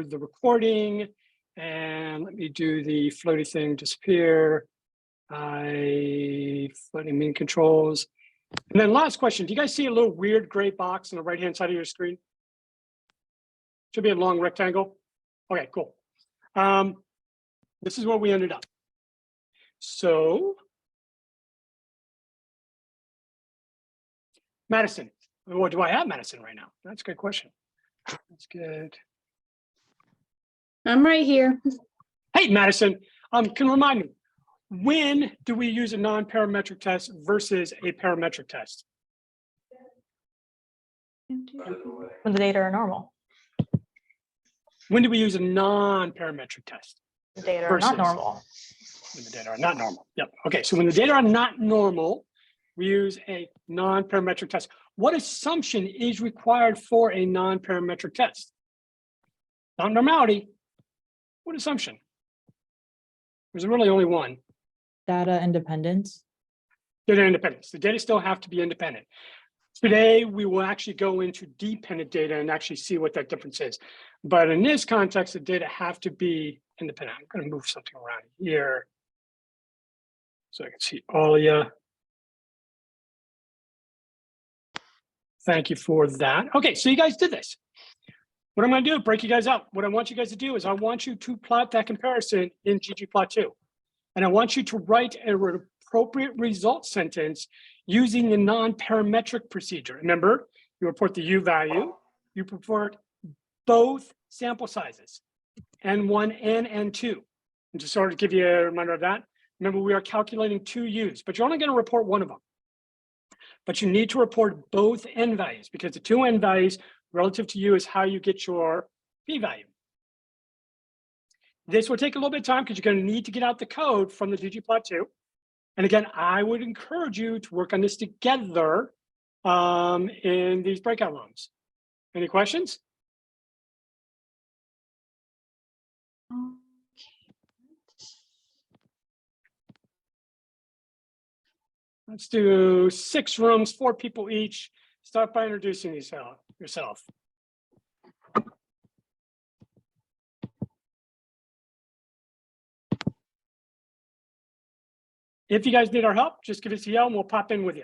the recording, and let me do the floaty thing disappear. Floating mean controls. And then last question, do you guys see a little weird gray box on the right-hand side of your screen? Should be a long rectangle. Okay, cool. This is where we ended up. So, Madison, what do I have Madison right now? That's a good question. That's good. I'm right here. Hey, Madison, can you remind me, when do we use a non-parametric test versus a parametric test? When the data are normal. When do we use a non-parametric test? The data are not Versus- normal. When the data are not normal. Yep. Okay, so when the data are not normal, we use a non-parametric test. What assumption is required for a non-parametric test? Not normality. What assumption? There's really only one. Data independence. Data independence. The data still have to be independent. Today, we will actually go into dependent data and actually see what that difference is. But in this context, the data have to be independent. I'm going to move something around here so I can see all of you. Thank you for that. Okay, so you guys did this. What I'm going to do is break you guys up. What I want you guys to do is I want you to plot that comparison in ggplot2. And I want you to write an appropriate result sentence using the non-parametric procedure. Remember, you report the U value, you report both sample sizes, N1 and N2. And just sort of give you a reminder of that, remember we are calculating 2 U's, but you're only going to report one of them. But you need to report both N values because the 2 N values relative to U is how you get your P value. This will take a little bit of time because you're going to need to get out the code from the ggplot2. And again, I would encourage you to work on this together in these breakout rooms. Any questions? Let's do 6 rooms, 4 people each. Start by introducing yourself. If you guys need our help, just give us a yell and we'll pop in with you.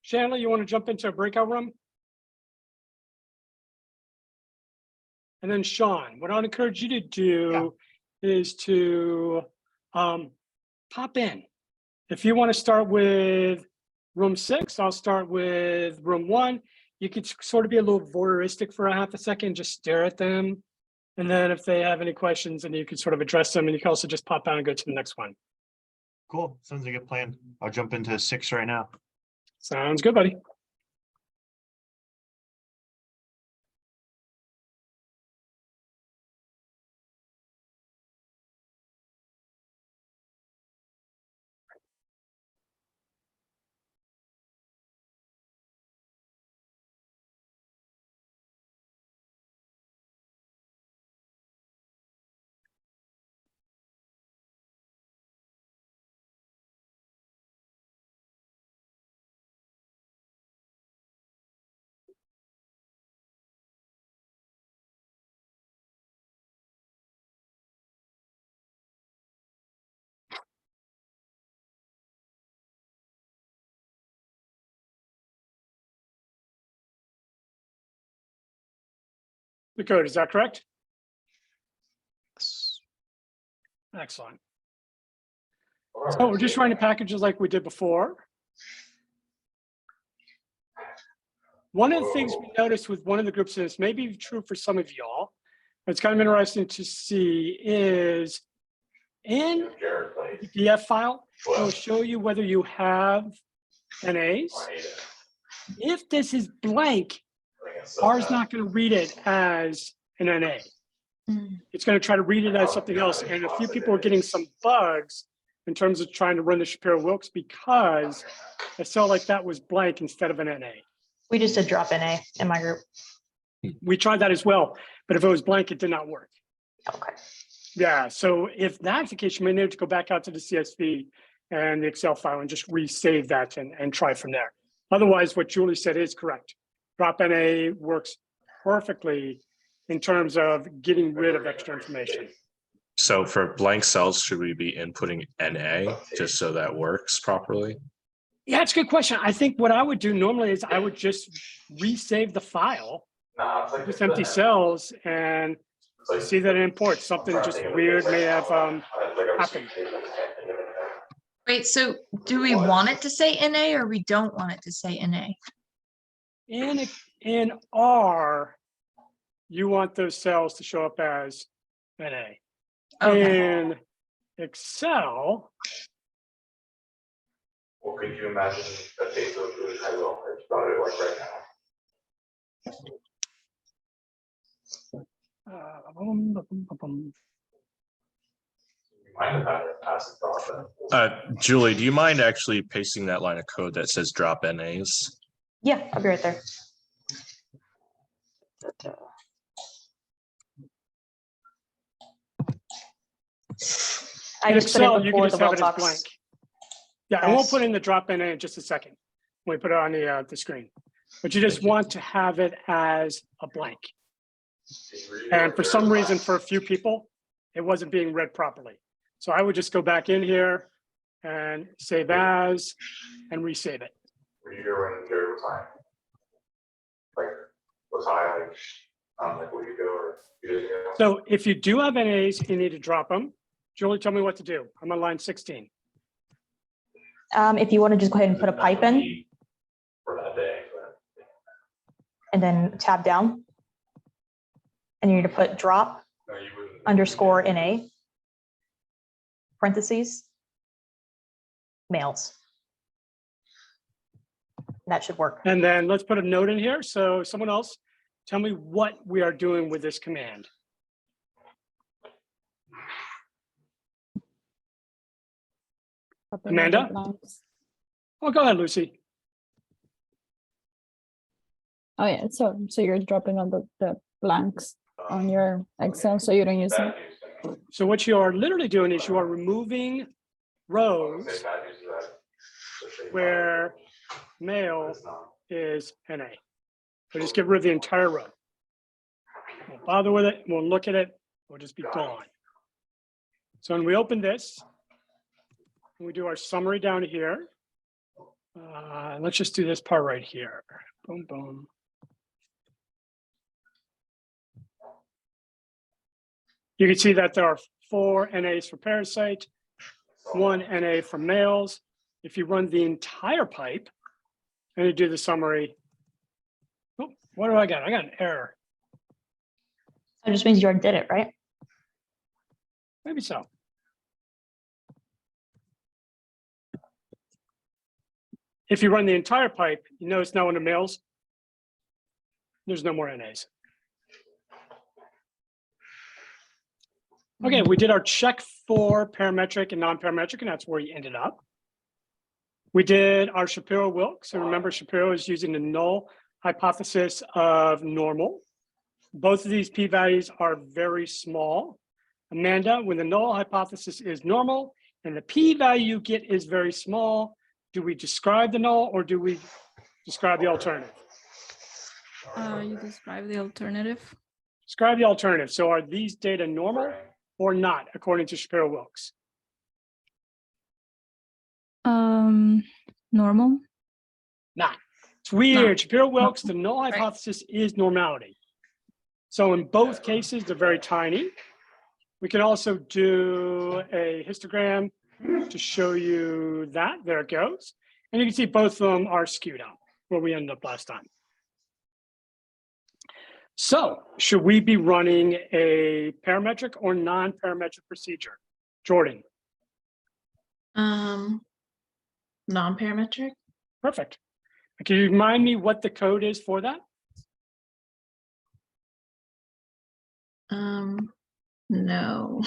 Chandler, you want to jump into a breakout room? And then Sean, what I'd encourage you to do is to pop in. If you want to start with room 6, I'll start with room 1. You could sort of be a little voyeuristic for a half a second, just stare at them. And then if they have any questions, then you can sort of address them, and you can also just pop out and go to the next one. Cool. Sounds like a good plan. I'll jump into 6 right now. Sounds good, buddy. The code, is that correct? Excellent. So we're just running packages like we did before. One of the things we noticed with one of the groups, and this may be true for some of y'all, but it's kind of interesting to see, is in the PDF file, it'll show you whether you have NAs. If this is blank, R is not going to read it as an NA. It's going to try to read it as something else. And a few people are getting some bugs in terms of trying to run the Shapiro-Wilks because a cell like that was blank instead of an NA. We just did drop NA in my group. We tried that as well, but if it was blank, it did not work. Okay. Yeah, so if that's the case, you may need to go back out to the CSV and the Excel file and just resave that and try from there. Otherwise, what Julie said is correct. Drop NA works perfectly in terms of getting rid of extra information. So for blank cells, should we be inputting NA just so that works properly? Yeah, it's a good question. I think what I would do normally is I would just resave the file, just empty cells, and see that it imports. Something just weird may have happened. Wait, so do we want it to say NA or we don't want it to say NA? In R, you want those cells to show up as NA. Okay. In Excel, Well, could you imagine a case of really high level, it's probably like right now. You might have had it pass it off. Julie, do you mind actually pasting that line of code that says drop NAs? Yeah, I'll be right there. I in just put Excel, it you can before just the have it as Welltox. blank. Yeah, I won't Yes. put in the drop NA in just a second when we put it on the screen. But you just want to have it as a blank. And for some reason, for a few people, it wasn't being read properly. So I would just go back in here and save as and resave it. Were you here when Gary was high? Like, was high, like a week ago or 2 days ago? So if you do have NAs, you need to drop them. Julie, tell me what to do. I'm on line 16. If you want to just go ahead and put a pipe in For that day, but. and then tab down. And you need to put drop No, you wouldn't. underscore NA, parentheses, males. That should work. And then let's put a note in here. So someone else, tell me what we are doing with this command. Amanda? Oh, go ahead, Lucy. Oh yeah, so you're dropping on the blanks on your Excel, so you don't use them. So what you are literally doing is you are removing rows where male is NA. So just get rid of the entire row. Won't bother with it, we'll look at it, we'll just be gone. So when we open this, we do our summary down here. Let's just do this part right here. Boom, boom. You can see that there are 4 NAs for parasite, 1 NA for males. If you run the entire pipe and you do the summary, oh, what do I got? I got an error. It just means you already did it, right? Maybe so. If you run the entire pipe, you notice now under males, there's no more NAs. Okay, we did our check for parametric and non-parametric, and that's where you ended up. We did our Shapiro-Wilks, and remember Shapiro is using the null hypothesis of normal. Both of these p-values are very small. Amanda, when the null hypothesis is normal and the p-value you get is very small, do we describe the null or do we describe the alternative? You describe the alternative. Describe the alternative. So are these data normal or not, according to Shapiro-Wilks? Normal. Not. It's weird. Shapiro-Wilks, the null hypothesis is normality. So in both cases, they're very tiny. We can also do a histogram to show you that. There it goes. And you can see both of them are skewed out where we ended up last time. So should we be running a parametric or non-parametric procedure? Jordan. Non-parametric. Perfect. Can you remind me what the code is for that? No.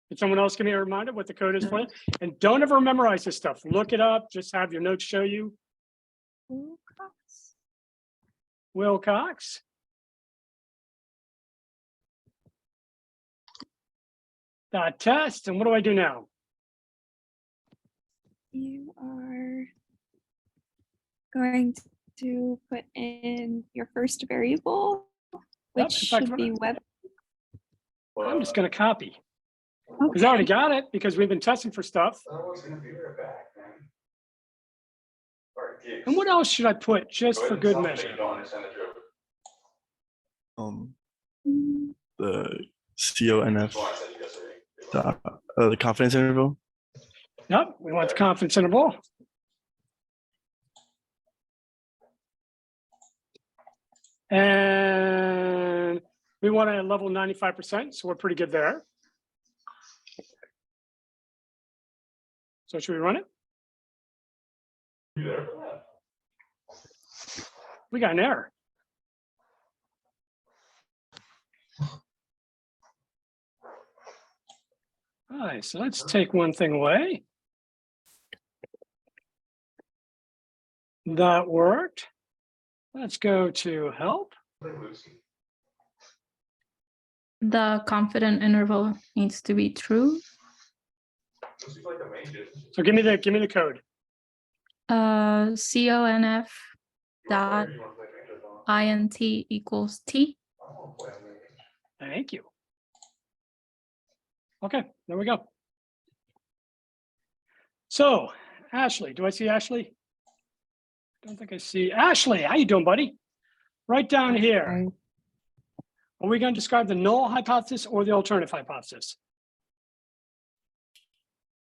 Can someone else give me a reminder what the code is for it? And don't ever memorize this stuff. Look it up. Just have your notes show you. Wilcox. That test, and what do I do now? You are going to put in your first variable, which in fact, should be web. I'm just gonna copy. Because I already got it, because we've been testing for stuff. I was gonna be right back, man. All right, geeks. And what else should I put just Go ahead for and good tell me that measure? you don't understand the joke. The CONF, That's why I said you guys are- the confidence interval. Yep, we want the confidence interval. And we want to level 95%, so we're pretty good there. So should we run it? You there for that? We got an error. All right, so let's take one thing away. That worked. Let's go to help. Hey, Lucy. The confident interval needs to be true. Lucy's like a main dude. So give me the code. CONF dot You wanna play Major Dawn? int equals t. I wanna play Major. Thank you. Okay, there we go. So, Ashley, do I see Ashley? Don't think I see Ashley. How you doing, buddy? Right down here. Are we going to describe the null hypothesis or the alternative hypothesis?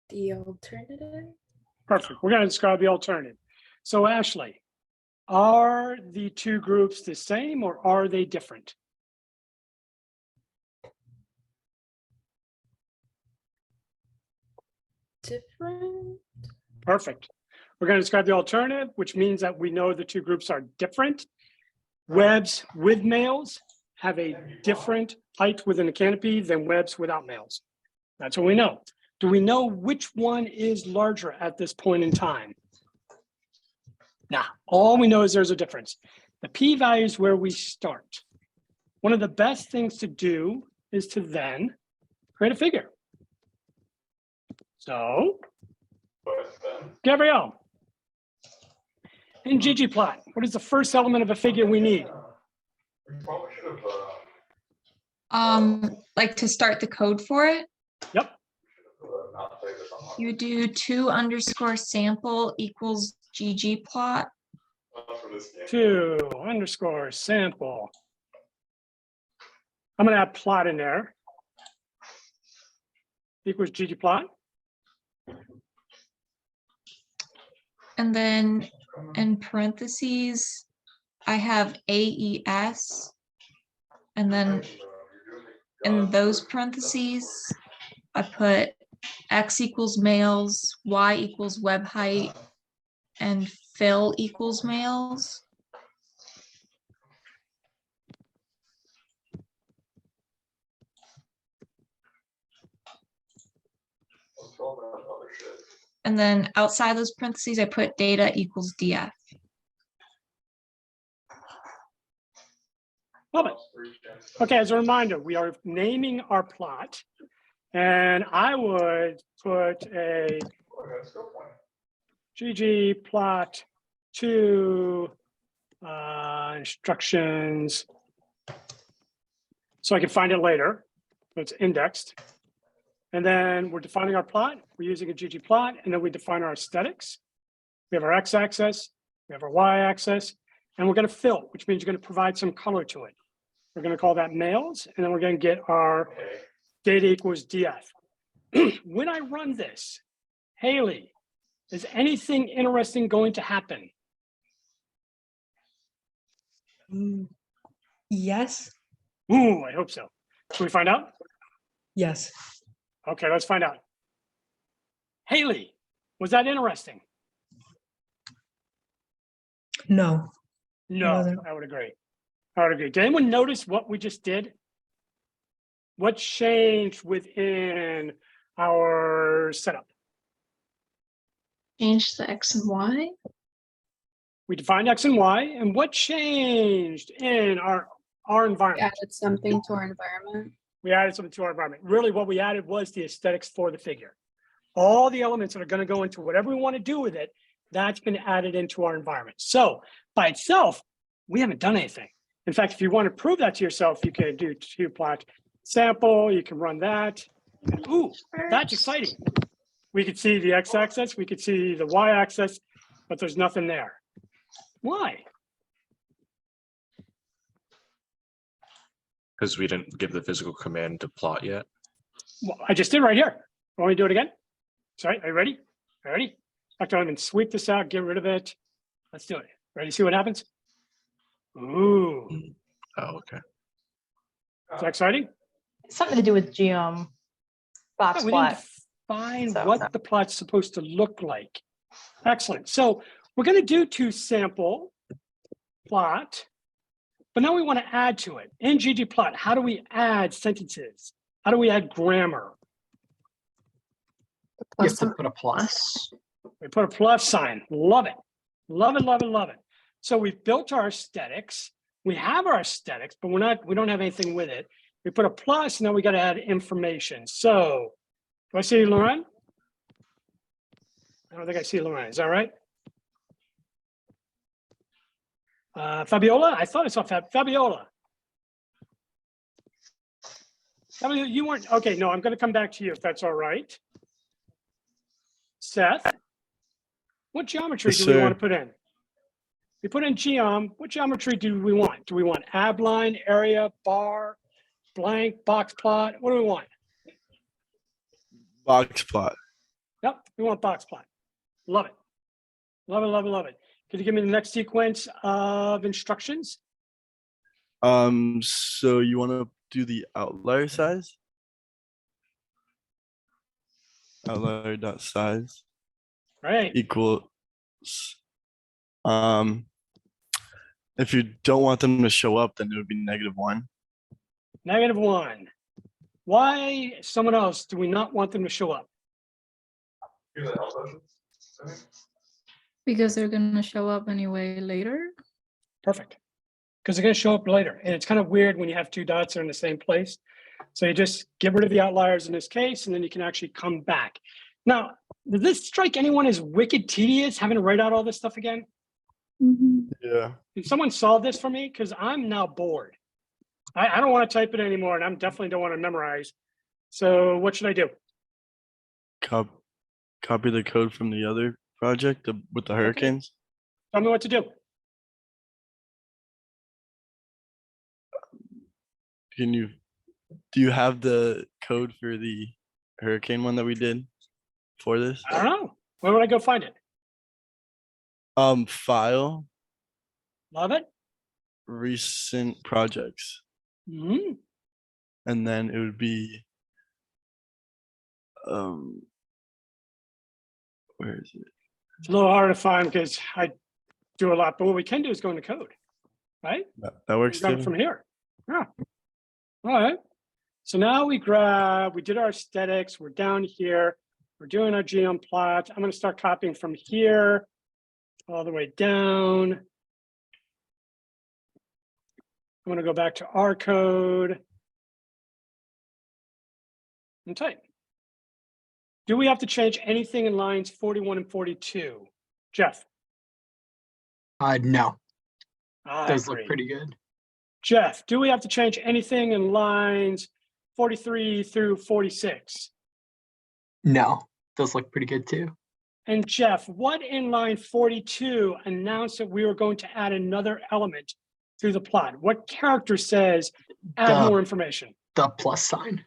The alternative? Perfect. We're going to describe the alternative. So, Ashley, are the two groups the same or are they different? Different? Perfect. We're going to describe the alternative, which means that we know the two groups are different. Webs with males have a different height within the canopy than webs without males. That's what we know. Do we know which one is larger at this point in time? Nah, all we know is there's a difference. The p-value is where we start. One of the best things to do is to then create a figure. So, But then, Gabrielle, in ggplot, what is the first element of a figure we need? we probably should have, Like to start the code for it, Yep, not played this on. you do 2_sample equals ggplot. For this game. 2_sample. I'm gonna add plot in there. Equals ggplot. And then in parentheses, I have AES. And then in those parentheses, I put X equals males, Y equals web height, and fill equals males. And then outside those parentheses, I put data equals DF. Love it. Okay, as a reminder, we are naming our plot. And I would put a ggplot 2 instructions so I can find it later. So it's indexed. And then we're defining our plot. We're using a ggplot, and then we define our aesthetics. We have our x-axis, we have our y-axis, and we're going to fill, which means you're going to provide some color to it. We're going to call that males, and then we're going to get our data equals df. When I run this, Haley, is anything interesting going to happen? Yes. Ooh, I hope so. Can we find out? Yes. Okay, let's find out. Haley, was that interesting? No. No, wasn't. I would agree. I would agree. Did anyone notice what we just did? What changed within our setup? Change the X and Y? We defined X and Y, and what changed in our We environment? added something to our environment. We added something to our environment. Really, what we added was the aesthetics for the figure. All the elements that are going to go into whatever we want to do with it, that's been added into our environment. So by itself, we haven't done anything. In fact, if you want to prove that to yourself, you can do plot sample, you can run that. Ooh, that's exciting. We could see the x-axis, we could see the y-axis, but there's nothing there. Why? Because we didn't give the physical command to plot yet. Well, I just did right here. Want me to do it again? Sorry, are you ready? Are you ready? Dr. Lemon, sweep this out, get rid of it. Let's do it. Ready to see what happens? Ooh, Oh, okay. is that exciting? Something to do with box We didn't plot. define So- what the plot's supposed to look like. Excellent. So we're going to do to sample plot, but now we want to add to it. In ggplot, how do we add sentences? How do we add grammar? You have to put a plus. We put a plus sign. Love it. Love it, love it, love it. So we've built our aesthetics. We have our aesthetics, but we don't have anything with it. We put a plus, now we got to add information. So do I see Lauren? I don't think I see Lauren. Is that right? Fabiola? I thought I saw Fabiola. Fabiola, you weren't, okay, no, I'm going to come back to you if that's all right. Seth, what geometry Yes, do we sir. want to put in? We put in geom. What geometry do we want? Do we want ab line, area, bar, blank, box plot? What do we want? Box plot. Yep, we want box plot. Love it. Love it, love it, love it. Could you give me the next sequence of instructions? So you want to do the outlier size? Outlier dot size Right. equals, if you don't want them to show up, then it would be -1. -1. Why, someone else, do we not want them to show up? Use the help button. Okay. Because they're gonna show up anyway later. Perfect. Because they're going to show up later. And it's kind of weird when you have two dots that are in the same place. So you just get rid of the outliers in this case, and then you can actually come back. Now, does this strike anyone as wicked tedious, having to write out all this stuff again? Yeah. Can someone solve this for me? Because I'm now bored. I don't want to type it anymore, and I definitely don't want to memorize. So what should I do? Copy the code from the other project with the hurricanes. Tell me what to do. Do you have the code for the hurricane one that we did for this? I don't know. Where would I go find it? File, Love it. recent projects, Hmm. and then it would be, where is it? It's a little hard to find because I do a lot, but what we can do is go into code, right? That works We got it too. from here. Yeah. All right. So now we did our aesthetics. We're down here. We're doing our geom plot. I'm going to start copying from here all the way down. I'm going to go back to our code and type. Do we have to change anything in lines 41 and 42? Jeff? No, I those look agree. pretty good. Jeff, do we have to change anything in lines 43 through 46? No, those look pretty good too. And Jeff, what in line 42 announced that we were going to add another element to the plot? What character says add The- more information? The plus sign.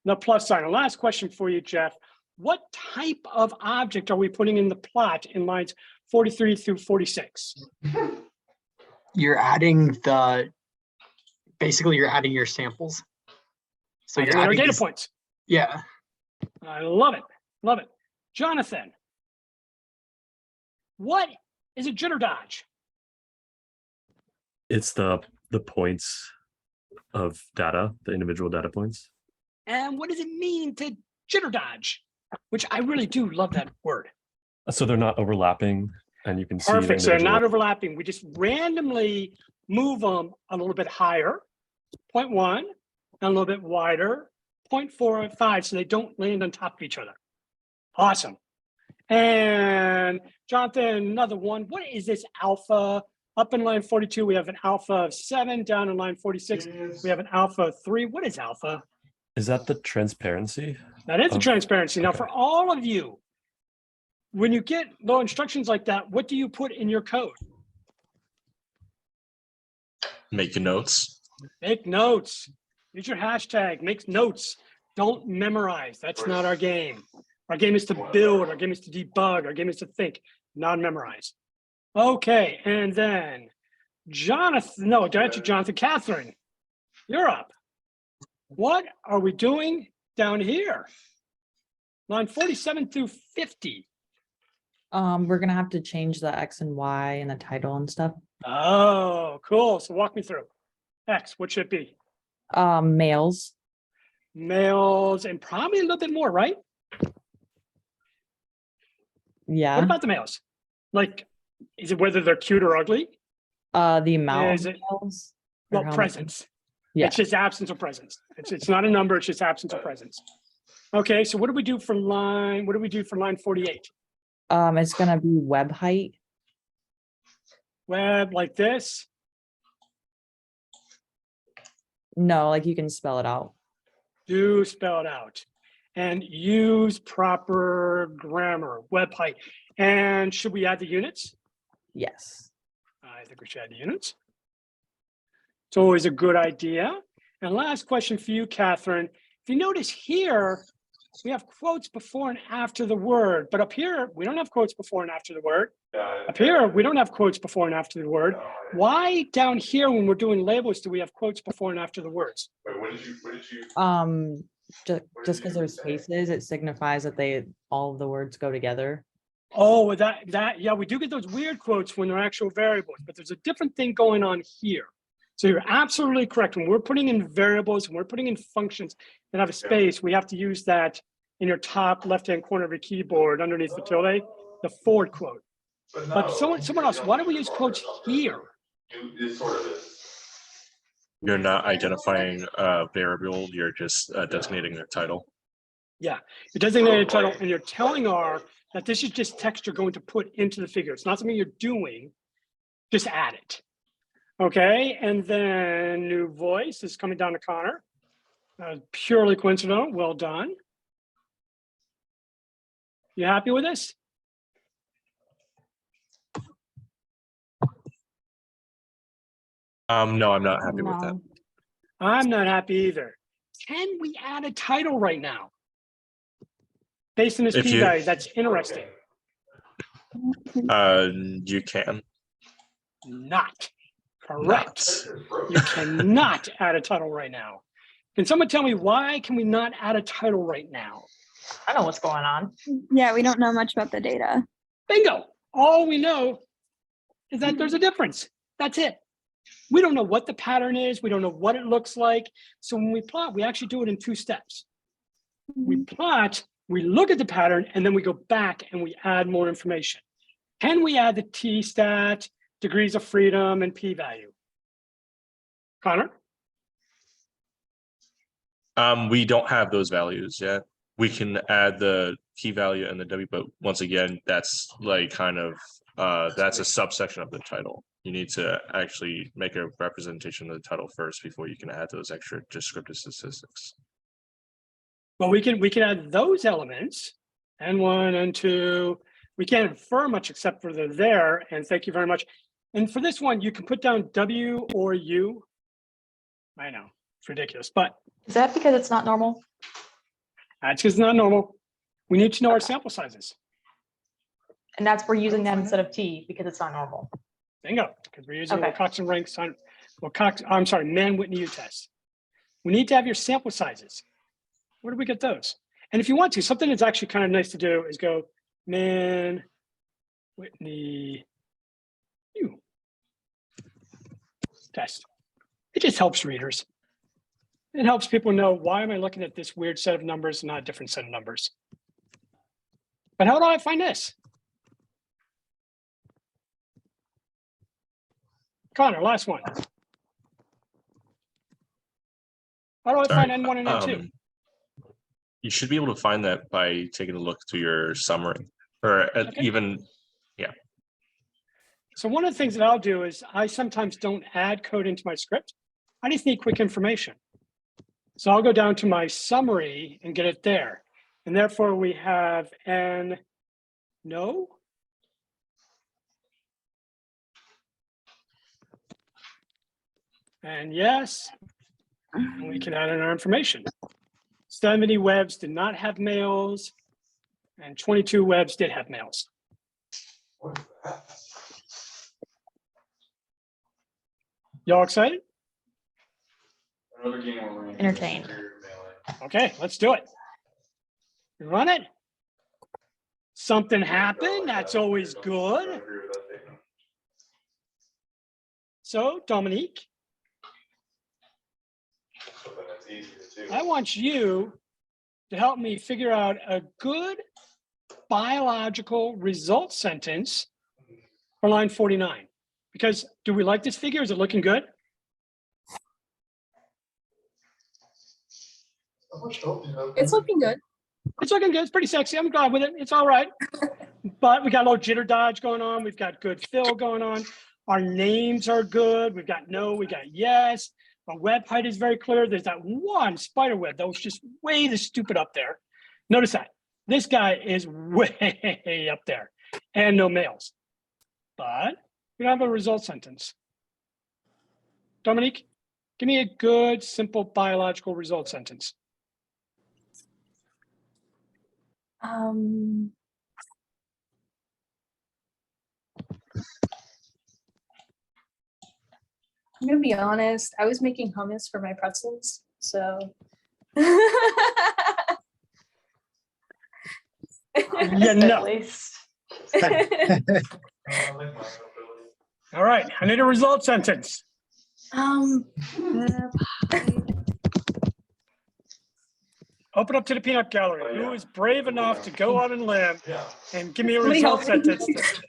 The plus sign. And last question for you, Jeff. What type of object are we putting in the plot in lines 43 through 46? You're adding your samples. So you're Our adding data these- points. Yeah, I love it. Love it. Jonathan, what is a jitter dodge? It's the points of data, the individual data points. And what does it mean to jitter dodge? Which I really do love that word. So they're not overlapping, and you can see the Perfect. So they're not individual- overlapping. We just randomly move them a little bit higher. Point 1, and a little bit wider, 0.45, so they don't land on top of each other. Awesome. And Jonathan, another one. What is this alpha? Up in line 42, we have an alpha of 7. Down in line 46, we have an alpha of 3. What is alpha? Is that the transparency? That is the of- transparency. Now, okay. for all of you, when you get little instructions like that, what do you put in your code? Making notes. Make notes. Use your hashtag. Make notes. Don't memorize. That's not our game. Our game is to build. Our game is to debug. Our game is to think, not memorize. Okay, and then Jonathan, no, actually Jonathan, Catherine, you're up. What are we doing down here? Line 47 through 50. We're gonna have to change the X and Y and the title and stuff. Oh, cool. So walk me through. X, what should it be? Males. Males and probably a little bit more, right? Yeah. What about the males? Like, is it whether they're cute or ugly? The amount Is of it- males. or Well, how many- presence. Yeah. It's just absence of presence. It's not a number, it's just absence of presence. Okay, so what do we do for line, what do we do for line 48? It's gonna be web height. Web like this? No, like you can spell it out. Do spell it out. And use proper grammar, web height. And should we add the units? Yes. I think we should add the units. It's always a good idea. And last question for you, Catherine. If you notice here, we have quotes before and after the word, but up here, we don't have quotes before and after the word. Up here, we don't have quotes before and after the word. Why down here, when we're doing labels, do we have quotes before and after the words? Wait, what did you? Just because there's spaces, it signifies that all of the words go together. Oh, yeah, we do get those weird quotes when they're actual variables, but there's a different thing going on here. So you're absolutely correct. When we're putting in variables, when we're putting in functions that have a space, we have to use that in your top left-hand corner of your keyboard underneath the tilde, the forward quote. But someone else, why do we use quotes here? It sort of is. You're not identifying a variable, you're just designating a title. Yeah, you're designating a title and you're telling R that this is just text you're going to put into the figure. It's not something you're doing, just add it. Okay, and then new voice is coming down to Connor. Purely coincidental, well done. You happy with this? No, I'm not happy with that. No. I'm not happy either. Can we add a title right now? Based on this If P you- value, that's interesting. You can. Not correct. You cannot add a title right now. Can someone tell me why can we not add a title right now? I know what's going on. Yeah, we don't know much about the data. Bingo. All we know is that there's a difference. That's it. We don't know what the pattern is. We don't know what it looks like. So when we plot, we actually do it in 2 steps. We plot, we look at the pattern, and then we go back and we add more information. Can we add the t-stat, degrees of freedom, and p-value? Connor? We don't have those values yet. We can add the key value and the W, but once again, that's like kind of, that's a subsection of the title. You need to actually make a representation of the title first before you can add those extra descriptive statistics. Well, we can add those elements, N1, N2. We can't infer much except for they're there, and thank you very much. And for this one, you can put down W or U. I know, it's ridiculous, but Is that because it's not normal? that's just not normal. We need to know our sample sizes. And that's we're using that instead of T because it's not normal. Bingo, because we're using Okay. Wilcoxon ranks on, I'm sorry, Mann-Whitney U-test. We need to have your sample sizes. Where do we get those? And if you want to, something that's actually kind of nice to do is go Mann-Whitney U test. It just helps readers. It helps people know, why am I looking at this weird set of numbers and not a different set of numbers? But how do I find this? Connor, last one. How do I Sorry, find N1 and N2? You should be able to find that by taking a look through your summary, or Okay. even, So one of the things that I'll do is I sometimes don't add code into my script. I just need quick information. So I'll go down to my summary and get it there. And therefore we have N, no. And yes, and we can add in our information. 70 webs did not have males, and 22 webs did have males. Y'all excited? Entertained. Okay, let's do it. Run it. Something happened. That's always good. So, Dominique, I want you to help me figure out a good biological result sentence for line 49. Because do we like this figure? Is it looking good? It's looking good. It's looking good. It's pretty sexy. I'm glad with it. It's all right. But we got a little jitter dodge going on. We've got good fill going on. Our names are good. We've got no, we got yes. Our web height is very clear. There's that one spider web that was just way too stupid up there. Notice that. This guy is way up there and no males. But we don't have a result sentence. Dominique, give me a good, simple biological result sentence. I'm gonna be honest. I was making hummus for my pretzels, so. Yeah, no. All right, I need a result sentence. Open up to the peanut gallery. Who is brave enough to go out and limb and give me a Somebody result help me. sentence?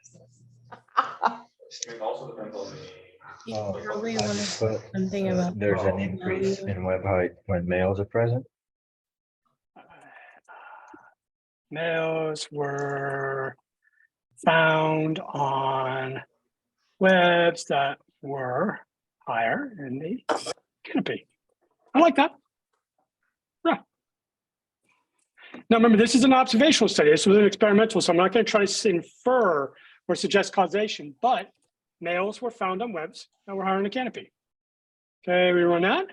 Probably want to put something about There's an increase in web height when males are present. Males were found on webs that were higher in the canopy. I like that. Yeah. Now remember, this is an observational study. This was an experimental, so I'm not going to try to infer or suggest causation, but males were found on webs that were higher in the canopy. Okay, we run that.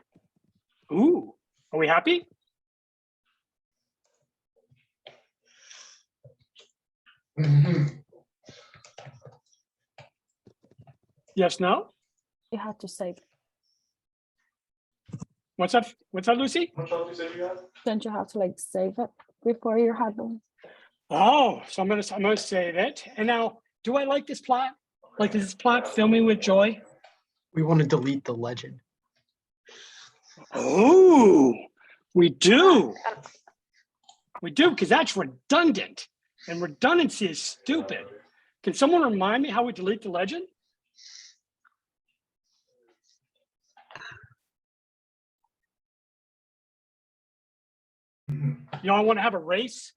Ooh, are we happy? Yes, no? You have to save. What's up? What's up, Lucy? Don't you have to like save it before you have them? Oh, so I'm gonna save it. And now, do I like this plot? Like, does this plot fill me with joy? We want to delete the legend. Oh, we do. We do, because that's redundant. And redundancy is stupid. Can someone remind me how we delete the legend? You know, I want to have a race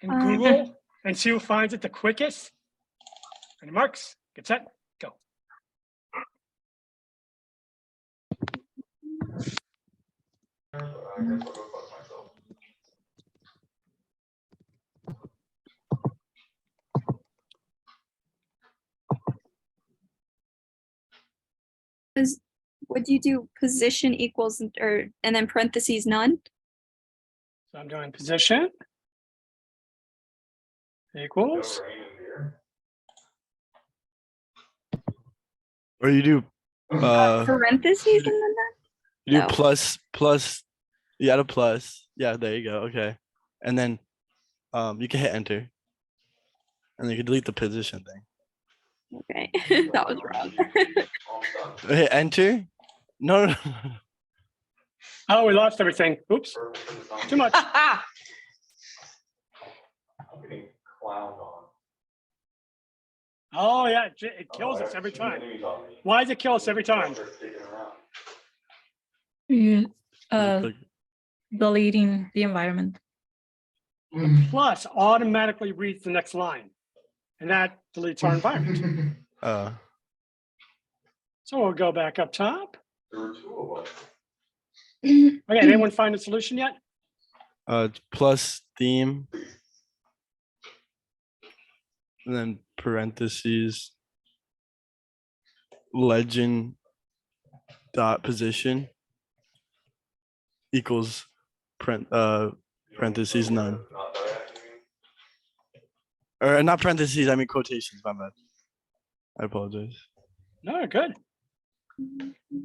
in Google and see who finds it the quickest. And marks, get set, go. Would you do position equals or and then parentheses none? So I'm doing position equals. Or you do Parentheses and then that? you do No. plus, you add a plus. Yeah, there you go. Okay. And then you can hit enter. And you can delete the position thing. Okay, that was wrong. Hit enter? No. Oh, we lost everything. Oops. Too much. I'm getting clowned on. Oh, yeah, it kills us every time. Why does it kill us every time? You click- Deleting the environment. Plus automatically reads the next line. And that deletes our environment. So we'll go back up top. There were two of us. Okay, anyone find a solution yet? Plus theme. And then parentheses. Legend dot position equals parentheses none. Or not parentheses, I mean quotations, my bad. I apologize. No, good.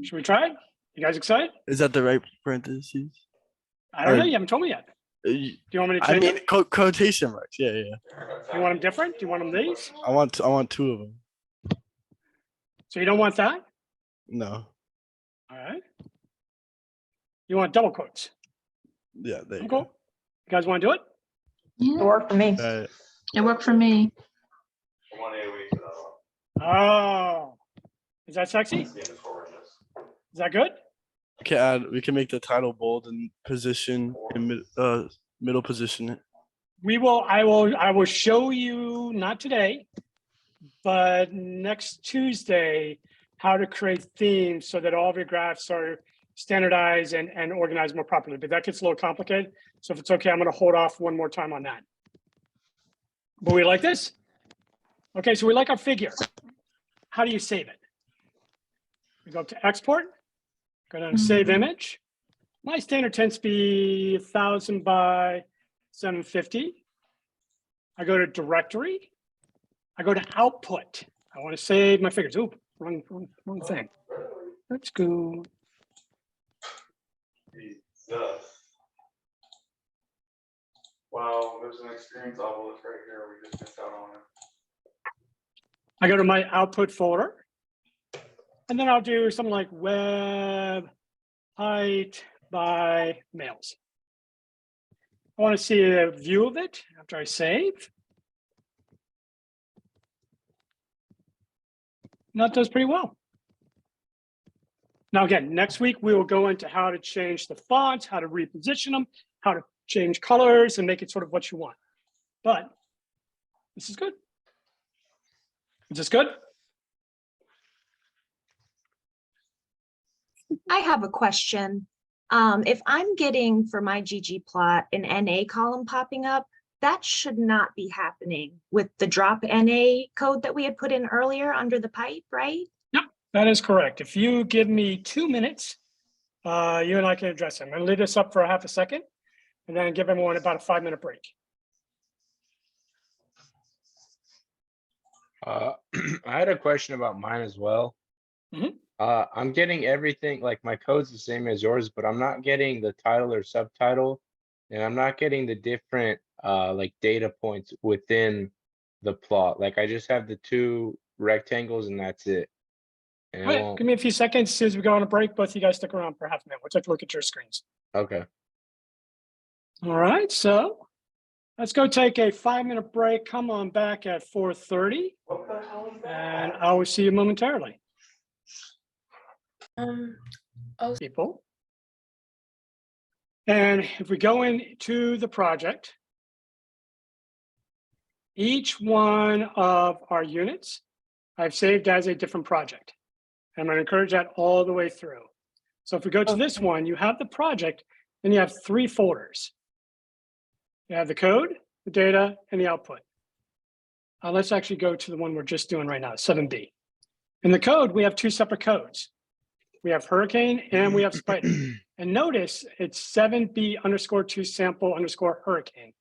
Should we try it? You guys excited? Is that the right parentheses? I don't know. Or- You haven't told me yet. Do you want me to I change mean it? quotation marks. Yeah. You want them different? Do you want them these? I want two of them. So you don't want that? No. All right. You want double quotes? Yeah. There you Cool. go. You guys want to do it? It worked for me. It worked for me. One AOE for that one. Oh, is that sexy? Is that good? We can make the title bold and position in middle position. I will show you, not today, but next Tuesday, how to create themes so that all of your graphs are standardized and organized more properly. But that gets a little complicated. So if it's okay, I'm going to hold off one more time on that. But we like this? Okay, so we like our figure. How do you save it? We go up to export, go down to save image. My standard tends to be 1000 by 750. I go to directory. I go to output. I want to save my figures. Ooh, wrong thing. Let's go. Wow, there's an experience obelisk right here. We just missed out on it. I go to my output folder. And then I'll do something like web height by males. I want to see a view of it after I save. And that does pretty well. Now, again, next week, we will go into how to change the fonts, how to reposition them, how to change colors and make it sort of what you want. But this is good. Is this good? I have a question. If I'm getting for my ggplot an NA column popping up, that should not be happening with the drop NA code that we had put in earlier under the pipe, right? Yep, that is correct. If you give me 2 minutes, you and I can address it. I'm going to leave this up for a half a second and then give everyone about a 5-minute break. I had a question about mine as well. Mhm. I'm getting everything, like my code's the same as yours, but I'm not getting the title or subtitle, and I'm not getting the different like data points within the plot. Like I just have the 2 rectangles and that's it. And All right, give me a few seconds. As soon as we go on a break, both of you guys stick around for half a minute. We'll take a look at your screens. Okay. All right, so let's go take a 5-minute break. Come on back at 4:30, and I will see you momentarily. People. And if we go into the project, each one of our units I've saved as a different project. I'm going to encourage that all the way through. So if we go to this one, you have the project, and you have 3 folders. You have the code, the data, and the output. Let's actually go to the one we're just doing right now, 7B. In the code, we have 2 separate codes. We have Hurricane and we have Spider. And notice it's 7B_2 sample_Hurricane.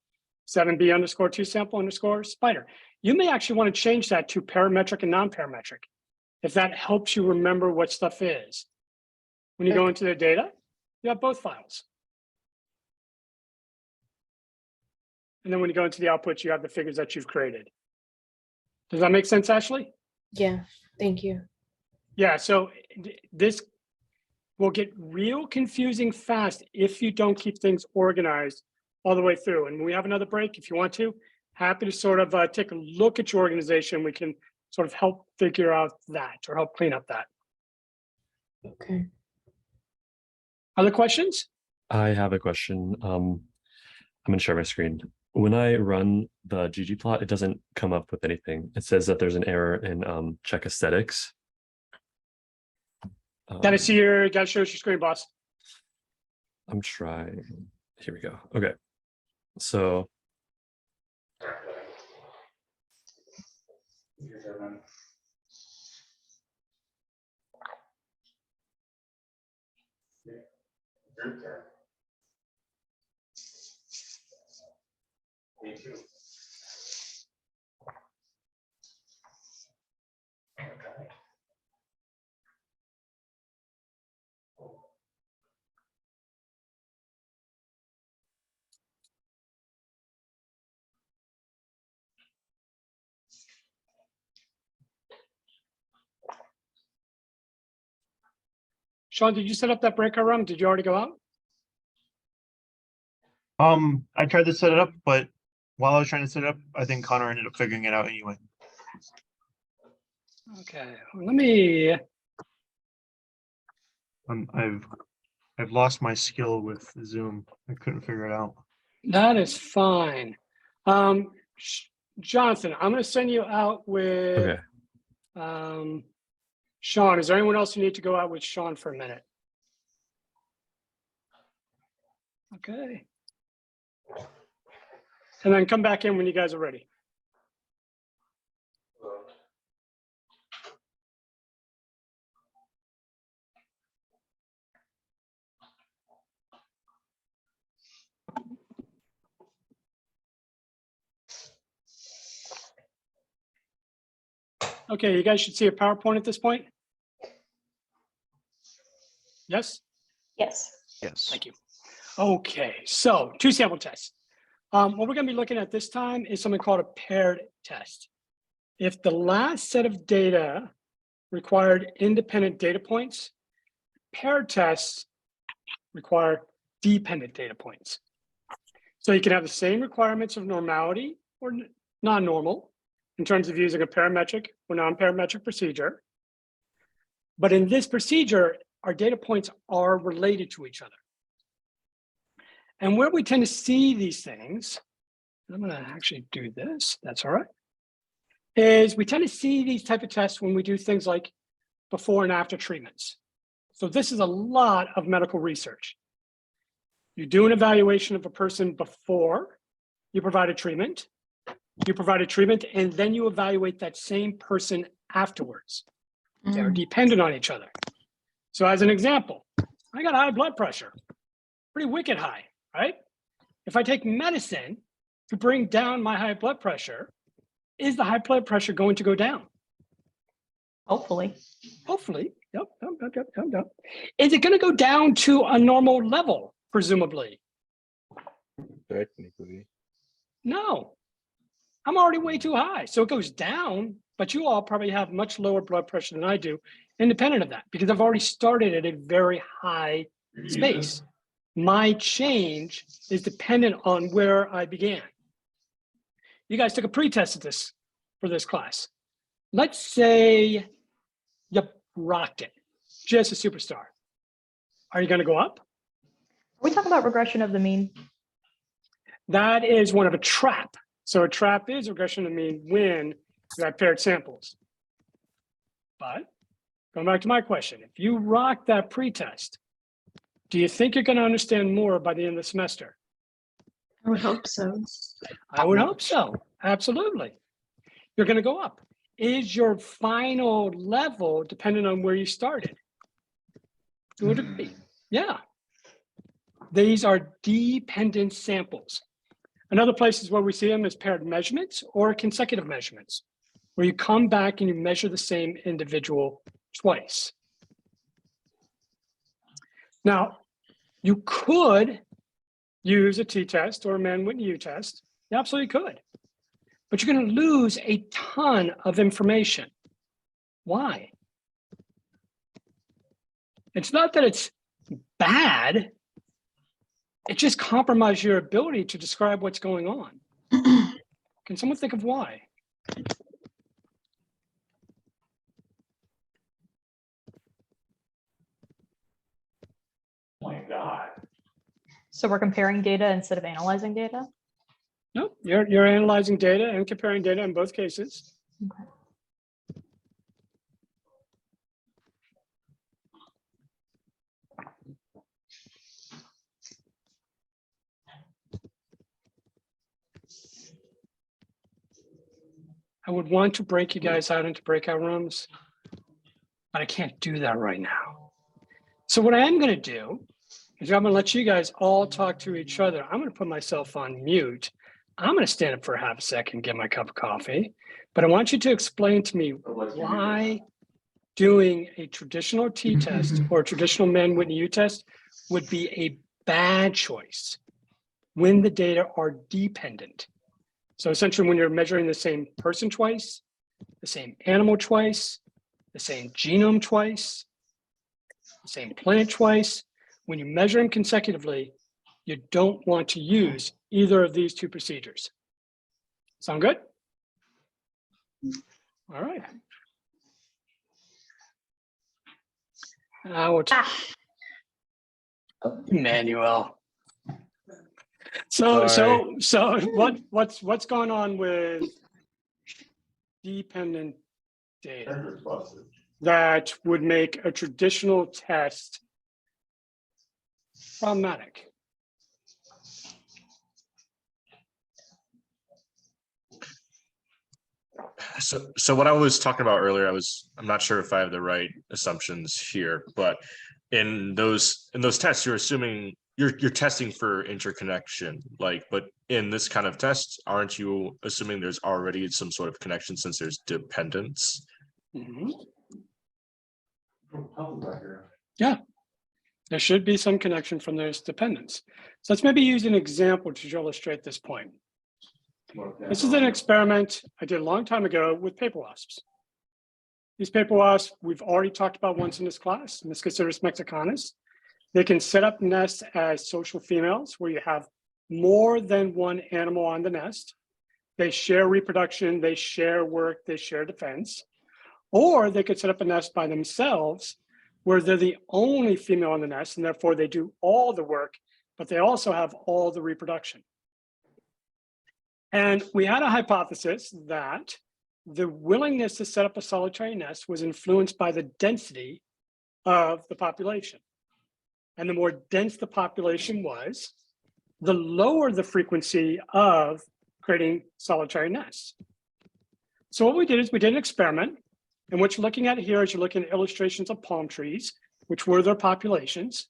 7B_2 sample_Spider. You may actually want to change that to parametric and non-parametric, if that helps you remember what stuff is. When you go into the data, you have both files. And then when you go into the output, you have the figures that you've created. Does that make sense, Ashley? Yeah, thank you. Yeah, so this will get real confusing fast if you don't keep things organized all the way through. And when we have another break, if you want to, happy to sort of take a look at your organization. We can sort of help figure out that or help clean up that. Okay. Other questions? I have a question. I'm gonna share my screen. When I run the ggplot, it doesn't come up with anything. It says that there's an error in check aesthetics. Gotta see gotta show us your screen, boss. I'm trying. Here we go. Okay. So Me too. Okay. Sean, did you set up that breakout room? Did you already go out? I tried to set it up, but while I was trying to set it up, I think Connor ended up figuring it out anyway. Okay, let me, I've lost my skill with Zoom. I couldn't figure it out. that is fine. Jonathan, I'm gonna send you out with, okay. Sean. Is there anyone else you need to go out with Sean for a minute? Okay. And then come back in when you guys are ready. Okay, you guys should see a PowerPoint at this point. Yes? Yes. Yes. Thank you. Okay, so 2 sample tests. What we're going to be looking at this time is something called a paired test. If the last set of data required independent data points, paired tests require dependent data points. So you can have the same requirements of normality or non-normal in terms of using a parametric or non-parametric procedure. But in this procedure, our data points are related to each other. And where we tend to see these things, I'm gonna actually do this, that's all right, is we tend to see these type of tests when we do things like before and after treatments. So this is a lot of medical research. You do an evaluation of a person before you provide a treatment, and then you evaluate that same person afterwards. They're dependent on each other. So as an example, I got high blood pressure, pretty wicked high, right? If I take medicine to bring down my high blood pressure, is the high blood pressure going to go down? Hopefully. Hopefully, yep. Is it going to go down to a normal level, presumably? Technically. No, I'm already way too high. So it goes down, but you all probably have much lower blood pressure than I do, independent of that, because I've already started at a very high space. My change is dependent on where I began. You guys took a pre-test at this for this class. Let's say you rocked it, just a superstar. Are you going to go up? Are we talking about regression of the mean? That is one of a trap. So a trap is regression of the mean when you have paired samples. But going back to my question, if you rock that pre-test, do you think you're going to understand more by the end of the semester? I would hope so. I would hope so. Absolutely. You're going to go up. Is your final level dependent on where you started? To a degree. Yeah. These are dependent samples. Another places where we see them is paired measurements or consecutive measurements, where you come back and you measure the same individual twice. Now, you could use a t-test or a Mann-Whitney U-test. You absolutely could. But you're going to lose a ton of information. Why? It's not that it's bad. It just compromises your ability to describe what's going on. Can someone think of why? So we're comparing data instead of analyzing data? No, you're analyzing data and comparing data in both cases. Okay. I would want to break you guys out into breakout rooms, but I can't do that right now. So what I am going to do is I'm going to let you guys all talk to each other. I'm going to put myself on mute. I'm going to stand up for half a second, get my cup of coffee, but I want you to explain to me why doing a traditional t-test or a traditional Mann-Whitney U-test would be a bad choice when the data are dependent. So essentially, when you're measuring the same person twice, the same animal twice, the same genome twice, the same plant twice, when you measure them consecutively, you don't want to use either of these two procedures. Sound good? All right. Emmanuel. So what's going on with dependent data that would make a traditional test problematic? So what I was talking about earlier, I'm not sure if I have the right assumptions here, but in those tests, you're assuming you're testing for interconnection, but in this kind of test, aren't you assuming there's already some sort of connection since there's dependence? Mm-hmm. Yeah, there should be some connection from those dependence. So let's maybe use an example to illustrate this point. This is an experiment I did a long time ago with paper wasps. These paper wasps, we've already talked about once in this class, Miscacetus mexicanus. They can set up nests as social females where you have more than one animal on the nest. They share reproduction, they share work, they share defense. Or they could set up a nest by themselves where they're the only female on the nest and therefore they do all the work, but they also have all the reproduction. And we had a hypothesis that the willingness to set up a solitary nest was influenced by the density of the population. And the more dense the population was, the lower the frequency of creating solitary nests. So what we did is we did an experiment. And what you're looking at here is you're looking at illustrations of palm trees, which were their populations.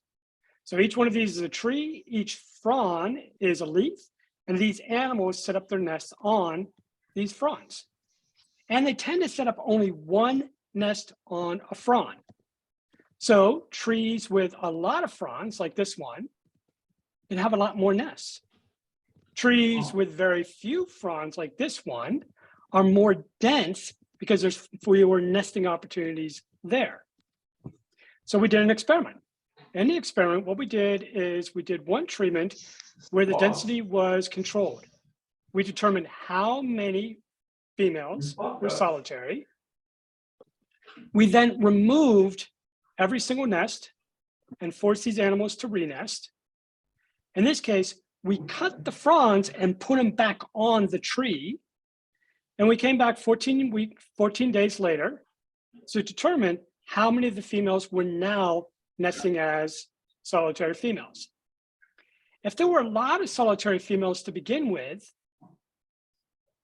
So each one of these is a tree, each frond is a leaf, and these animals set up their nests on these fronds. And they tend to set up only one nest on a frond. So trees with a lot of fronds, like this one, can have a lot more nests. Trees with very few fronds, like this one, are more dense because there's fewer nesting opportunities there. So we did an experiment. In the experiment, what we did is we did one treatment where the density was controlled. We determined how many females were solitary. We then removed every single nest and forced these animals to re-nest. In this case, we cut the fronds and put them back on the tree. And we came back 14 days later to determine how many of the females were now nesting as solitary females. If there were a lot of solitary females to begin with,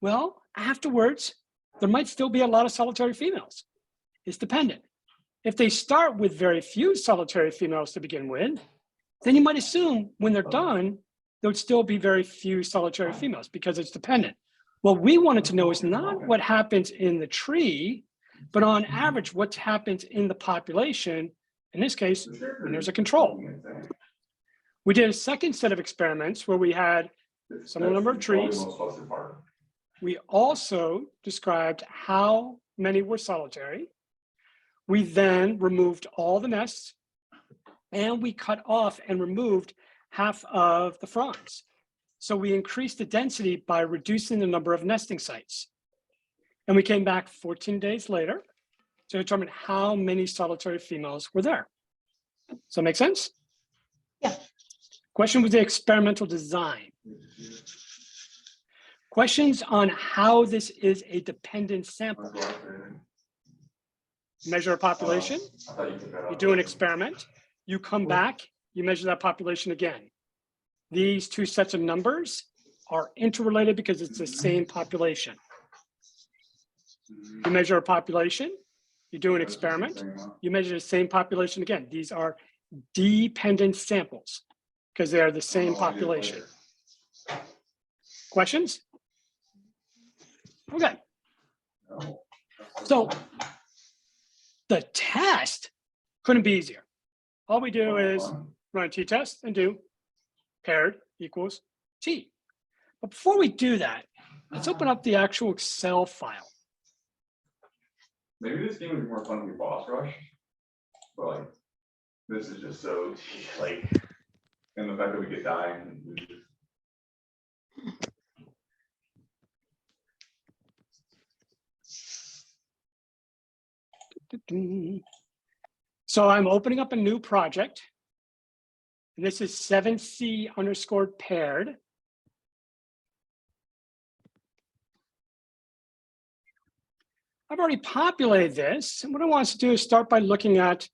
well, afterwards, there might still be a lot of solitary females. It's dependent. If they start with very few solitary females to begin with, then you might assume when they're done, there would still be very few solitary females because it's dependent. What we wanted to know is not what happens in the tree, but on average, what happens in the population, in this case, when there's a control. We did a second set of experiments where we had some number of trees. We also described how many were solitary. We then removed all the nests and we cut off and removed half of the fronds. So we increased the density by reducing the number of nesting sites. And we came back 14 days later to determine how many solitary females were there. Does that make sense? Yeah. Question was the experimental design. Questions on how this is a dependent sample. Measure a population, you do an experiment, you come back, you measure that population again. These two sets of numbers are interrelated because it's the same population. You measure a population, you do an experiment, you measure the same population again. These are dependent samples because they are the same population. Questions? Okay. So the test couldn't be easier. All we do is run a t-test and do paired equals t. But before we do that, let's open up the actual Excel file. Maybe this game would be more fun with boss rush, but like this is just so like, and the fact that we could die and we just... So I'm opening up a new project. And this is 7C_paired. I've already populated this. And what I want us to do is start by looking at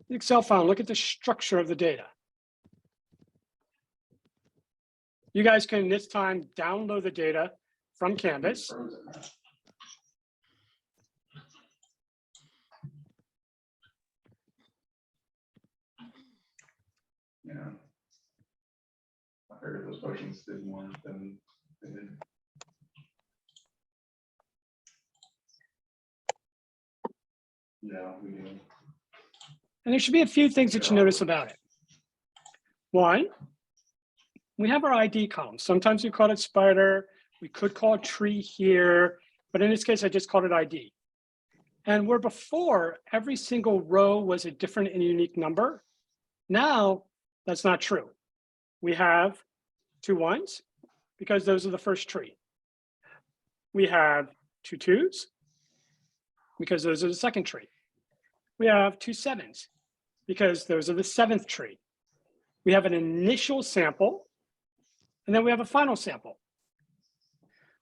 the Excel file, look at the structure of the data. You guys can this time download the data from Canvas. Yeah. I figured those potions did more than they did. Yeah, we do. And there should be a few things that you notice about it. One, we have our ID column. Sometimes we call it spider. We could call it tree here, but in this case, I just called it ID. And where before, every single row was a different and unique number. Now, that's not true. We have 2 1s because those are the first tree. We have 2 2s because those are the second tree. We have 2 7s because those are the 7th tree. We have an initial sample, and then we have a final sample.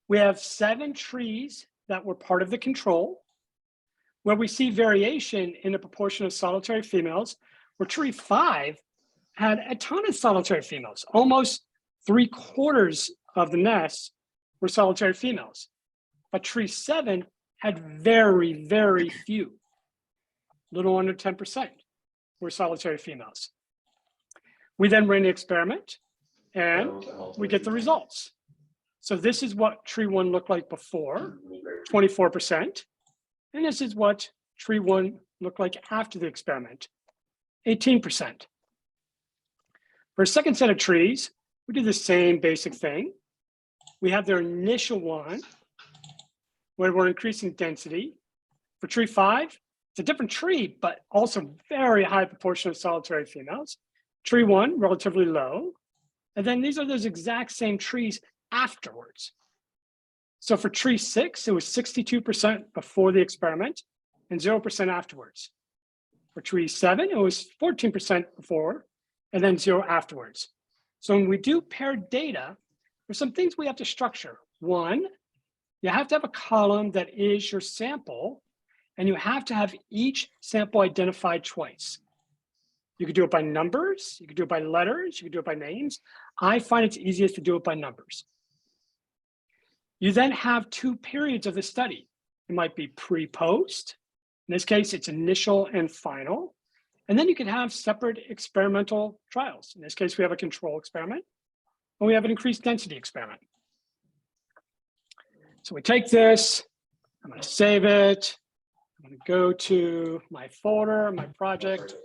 We have 7 trees that were part of the control, where we see variation in the proportion of solitary females, where tree 5 had a ton of solitary females. Almost 3/4 of the nests were solitary females. But tree 7 had very, very few, little under 10% were solitary females. We then ran the experiment and we get the results. So this is what tree 1 looked like before, 24%. And this is what tree 1 looked like after the experiment, 18%. For a second set of trees, we do the same basic thing. We have their initial one where we're increasing density. For tree 5, it's a different tree, but also very high proportion of solitary females. Tree 1, relatively low. And then these are those exact same trees afterwards. So for tree 6, it was 62% before the experiment and 0% afterwards. For tree 7, it was 14% before and then 0 afterwards. So when we do paired data, there's some things we have to structure. One, you have to have a column that is your sample, and you have to have each sample identified twice. You could do it by numbers, you could do it by letters, you could do it by names. I find it's easiest to do it by numbers. You then have 2 periods of the study. It might be pre-post. In this case, it's initial and final. And then you can have separate experimental trials. In this case, we have a control experiment, and we have an increased density experiment. So we take this, I'm going to save it. I'm going to go to my folder, my project.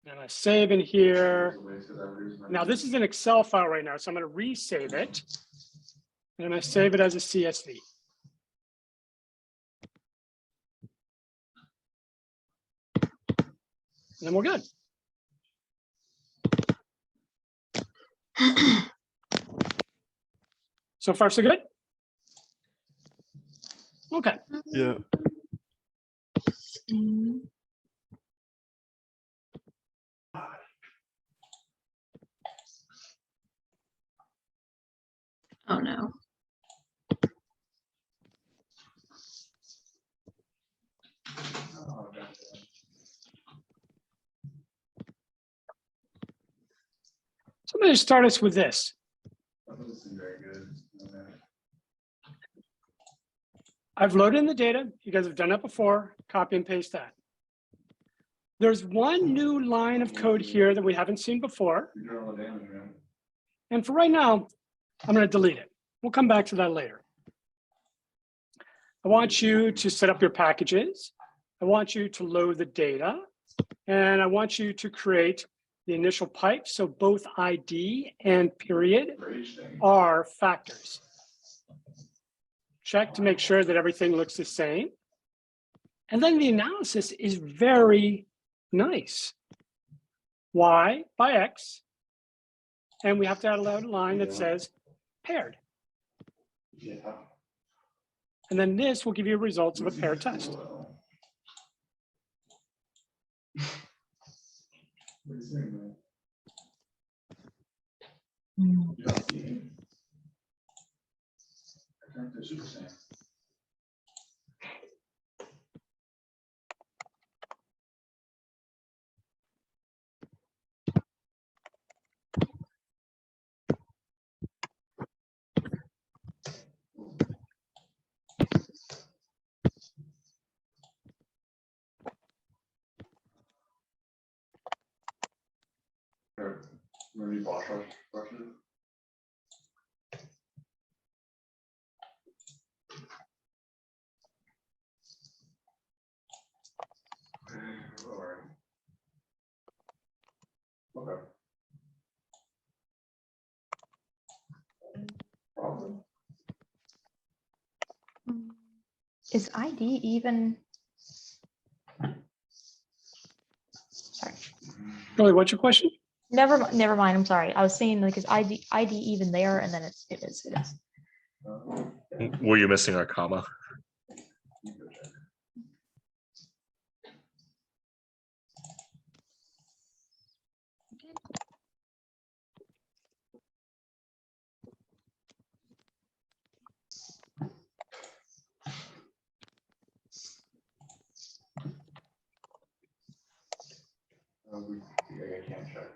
I'm going to save in here. Now this is an Excel file right now, so I'm going to resave it. And I'm going to save it as a CSV. And then we're good. So far, so good? Okay. Yeah. Oh, no. So I'm going to start us with this. That doesn't seem very good. I've loaded in the data. You guys have done it before. Copy and paste that. There's one new line of code here that we haven't seen before. You're doing all the damage, man. And for right now, I'm going to delete it. We'll come back to that later. I want you to set up your packages. I want you to load the data. And I want you to create the initial pipe. So both ID and period For each thing. are factors. Check to make sure that everything looks the same. And then the analysis is very nice. Y by X. And we have to add a line that says paired. Yeah. And then this will give you results of a paired test. What are you saying, man? You don't see him? I think this is the same. Here, maybe boss rush, Russian. Alright. Okay. Problem. Is ID even? Sorry. Really, what's your question? Never mind. I'm sorry. I was saying like, is ID even there? And then it is. Were you missing a comma? I can't check.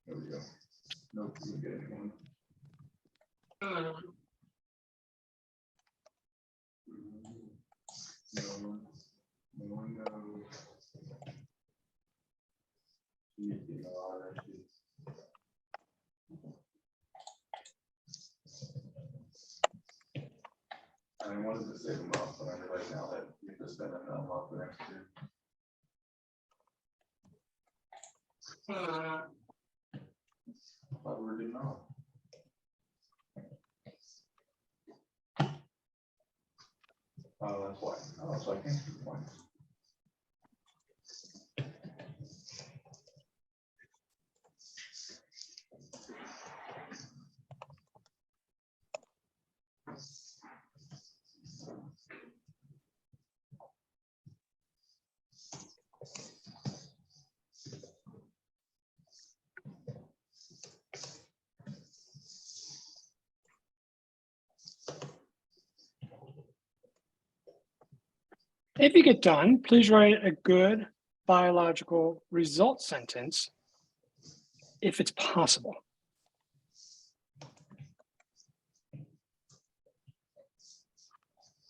There we go. Nope, we didn't get anyone. No one. No one knows. I wanted to save them up, but I realize now that you have to spend them now off the next two. Thought we were getting off. Oh, that's why. Oh, so I can't keep points. If you get done, please write a good biological result sentence if it's possible.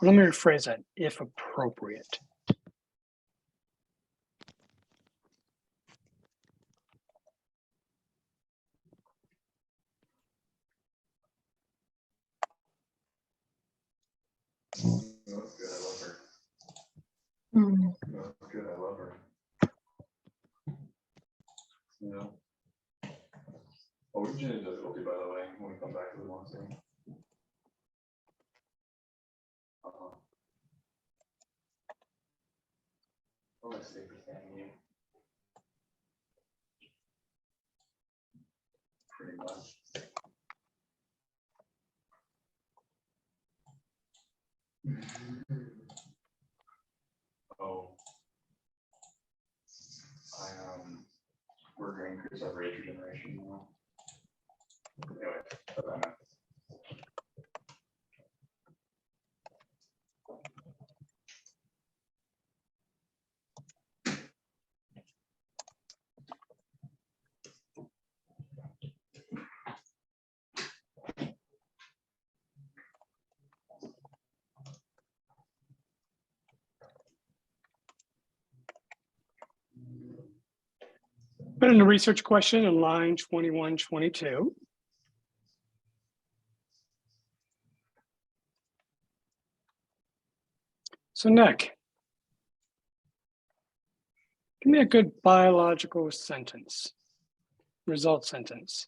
Let me rephrase that, if appropriate. That's good, I love her. Mm. That's good, I love her. Yeah. Oh, we can change difficulty, by the way, when we come back to the one thing. Oh, I see everything you. Pretty much. Oh. have rate regeneration now. Anyway, doesn't matter. Put in a research question in line 21, 22. So Nick, give me a good biological sentence, result sentence.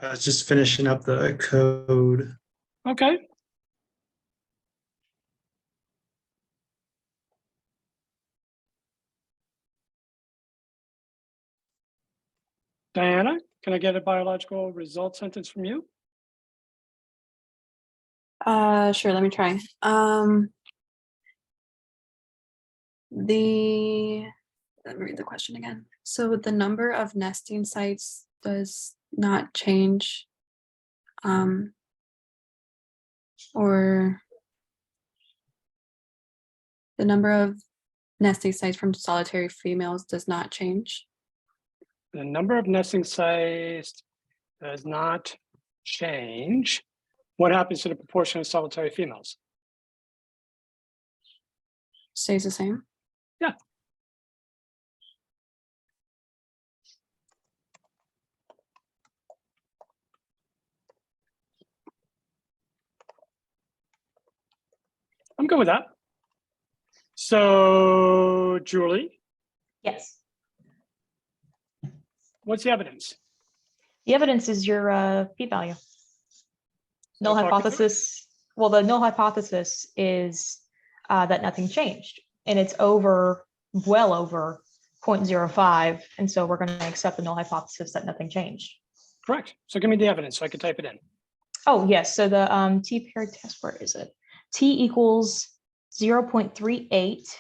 I was just finishing up the code. Okay. Diana, can I get a biological result sentence from you? Sure, let me try. Let me read the question again. So the number of nesting sites does not change, or the number of nesting sites from solitary females does not change. The number of nesting sites does not change. What happens to the proportion of solitary females? Stays the same. Yeah. I'm good with that. So, Julie, Yes. what's the evidence? The evidence is your p-value. Null talk me through it. hypothesis. Well, the null hypothesis is that nothing changed, and it's over, well over 0.05, and so we're going to accept the null hypothesis that nothing changed. Correct. So give me the evidence so I can type it in. Oh yes, so the t-paired test, where is it? T equals 0.38.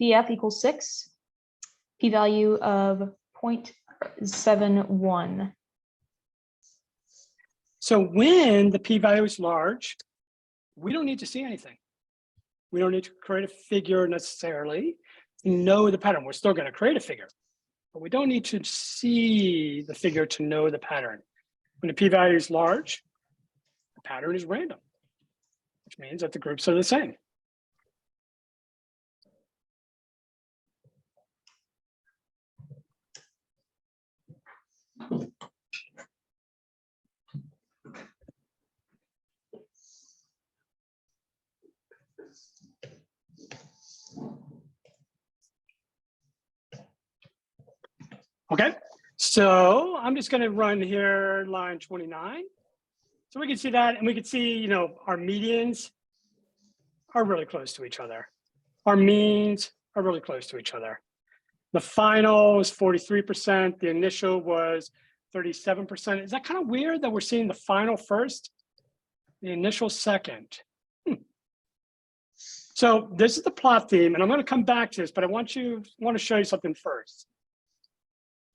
PF equals 6. P-value of 0.71. So when the p-value is large, we don't need to see anything. We don't need to create a figure necessarily to know the pattern. We're still going to create a figure, but we don't need to see the figure to know the pattern. When the p-value is large, the pattern is random, which means that the groups are the same. Okay, so I'm just going to run here line 29. So we can see that, and we can see, you know, our medians are really close to each other. Our means are really close to each other. The final is 43%. The initial was 37%. Is that kind of weird that we're seeing the final first, the initial second? So this is the plot theme, and I'm going to come back to this, but I want to show you something first.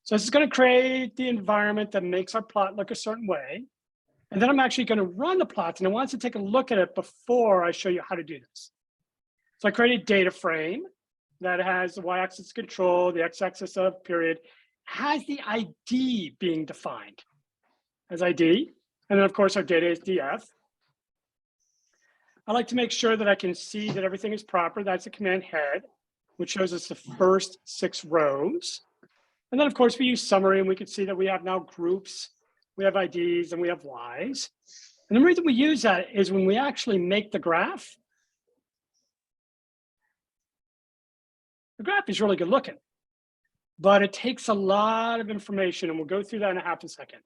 So this is going to create the environment that makes our plot look a certain way. And then I'm actually going to run the plots, and I want to take a look at it before I show you how to do this. So I created a data frame that has the y-axis control, the x-axis of period, has the ID being defined as ID. And then of course our data is df. I like to make sure that I can see that everything is proper. That's the command head, which shows us the first 6 rows. And then of course we use summary, and we can see that we have now groups, we have IDs, and we have Ys. And the reason we use that is when we actually make the graph is really good looking, but it takes a lot of information, and we'll go through that in a half a second.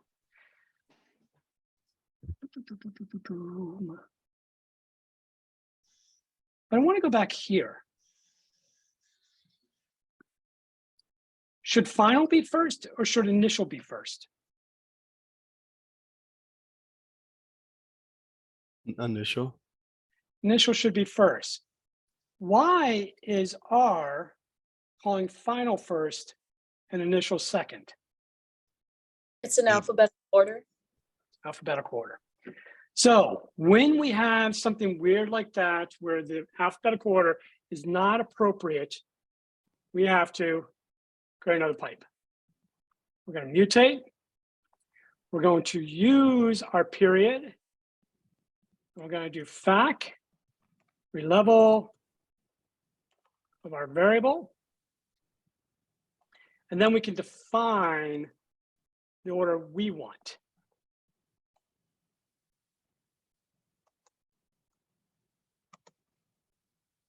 But I want to go back here. Should final be first, or should initial be first? Initial. Initial should be first. Why is R calling final first and initial second? It's in alphabetical order. Alphabetical order. So when we have something weird like that, where the alphabetical order is not appropriate, we have to create another pipe. We're going to mutate. We're going to use our period. We're going to do fac, relevel of our variable. And then we can define the order we want.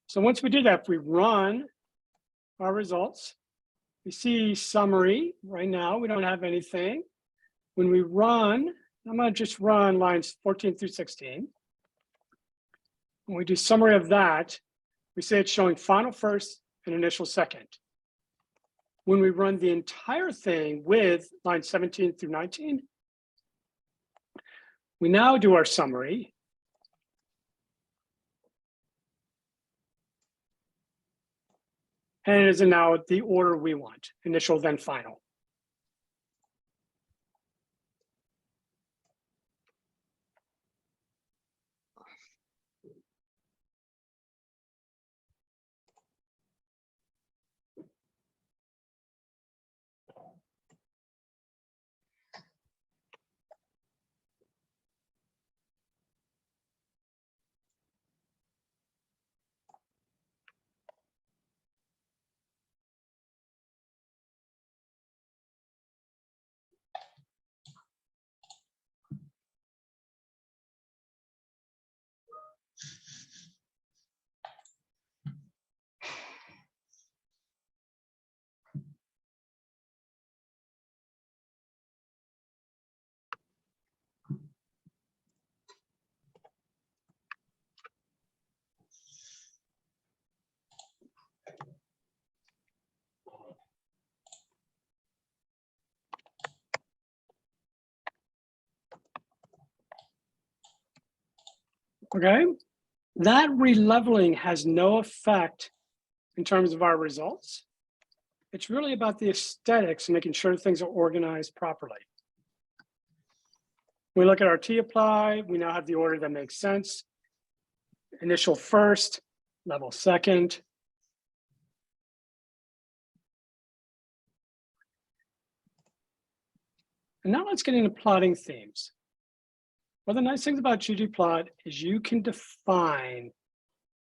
So once we do that, if we run our results, we see summary. Right now, we don't have anything. When we run, I'm going to just run lines 14 through 16. When we do summary of that, we say it's showing final first and initial second. When we run the entire thing with lines 17 through 19, we now do our summary. And it is now the order we want, initial, then final. Okay, that releveling has no effect in terms of our results. It's really about the aesthetics and making sure things are organized properly. We look at our t-apply, we now have the order that makes sense. Initial first, level second. And now let's get into plotting themes. One of the nice things about ggplot is you can define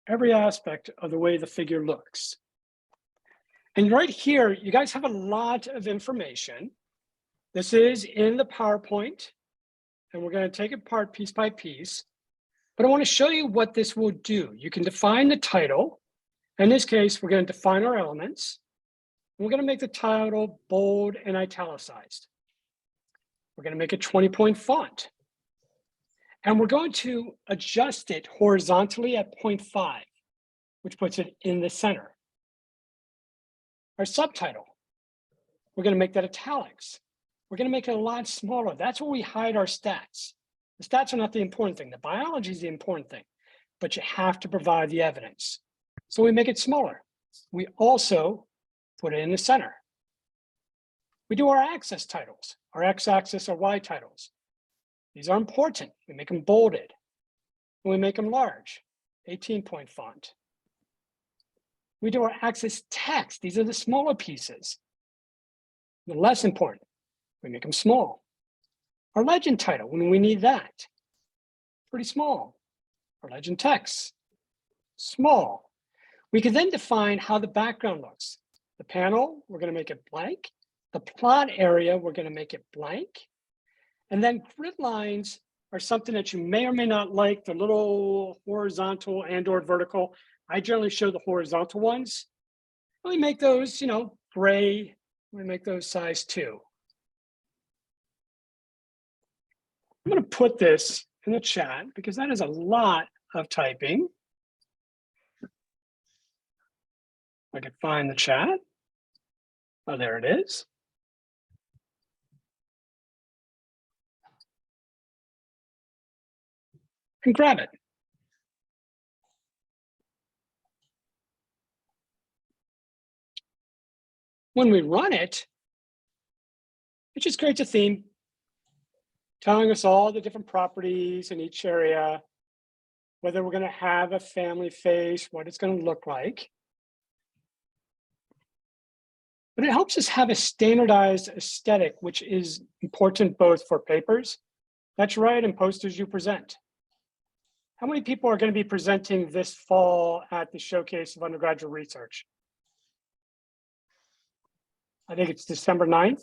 every aspect of the way the figure looks. And right here, you guys have a lot of information. This is in the PowerPoint, and we're going to take it apart piece by piece. But I want to show you what this will do. You can define the title. In this case, we're going to define our elements. We're going to make the title bold and italicized. We're going to make a 20-point font. And we're going to adjust it horizontally at 0.5, which puts it in the center. Our subtitle, we're going to make that italics. We're going to make it a lot smaller. That's where we hide our stats. The stats are not the important thing. The biology is the important thing, but you have to provide the evidence. So we make it smaller. We also put it in the center. We do our axis titles, our x-axis or y titles. These are important. We make them bolded. And we make them large, 18-point font. We do our axis text. These are the smaller pieces. The less important, we make them small. Our legend title, when we need that, pretty small. Our legend text, small. We can then define how the background looks. The panel, we're going to make it blank. The plot area, we're going to make it blank. And then grid lines are something that you may or may not like, the little horizontal and or vertical. I generally show the horizontal ones. We make those, gray. We make those size 2. I'm going to put this in the chat because that is a lot of typing. I can find the chat. Oh, there it is. and grab it. When we run it, it just creates a theme telling us all the different properties in each area, whether we're going to have a family face, what it's going to look like. But it helps us have a standardized aesthetic, which is important both for papers that you write and posters you present. How many people are going to be presenting this fall at the Showcase of Undergraduate Research? I think it's December 9th.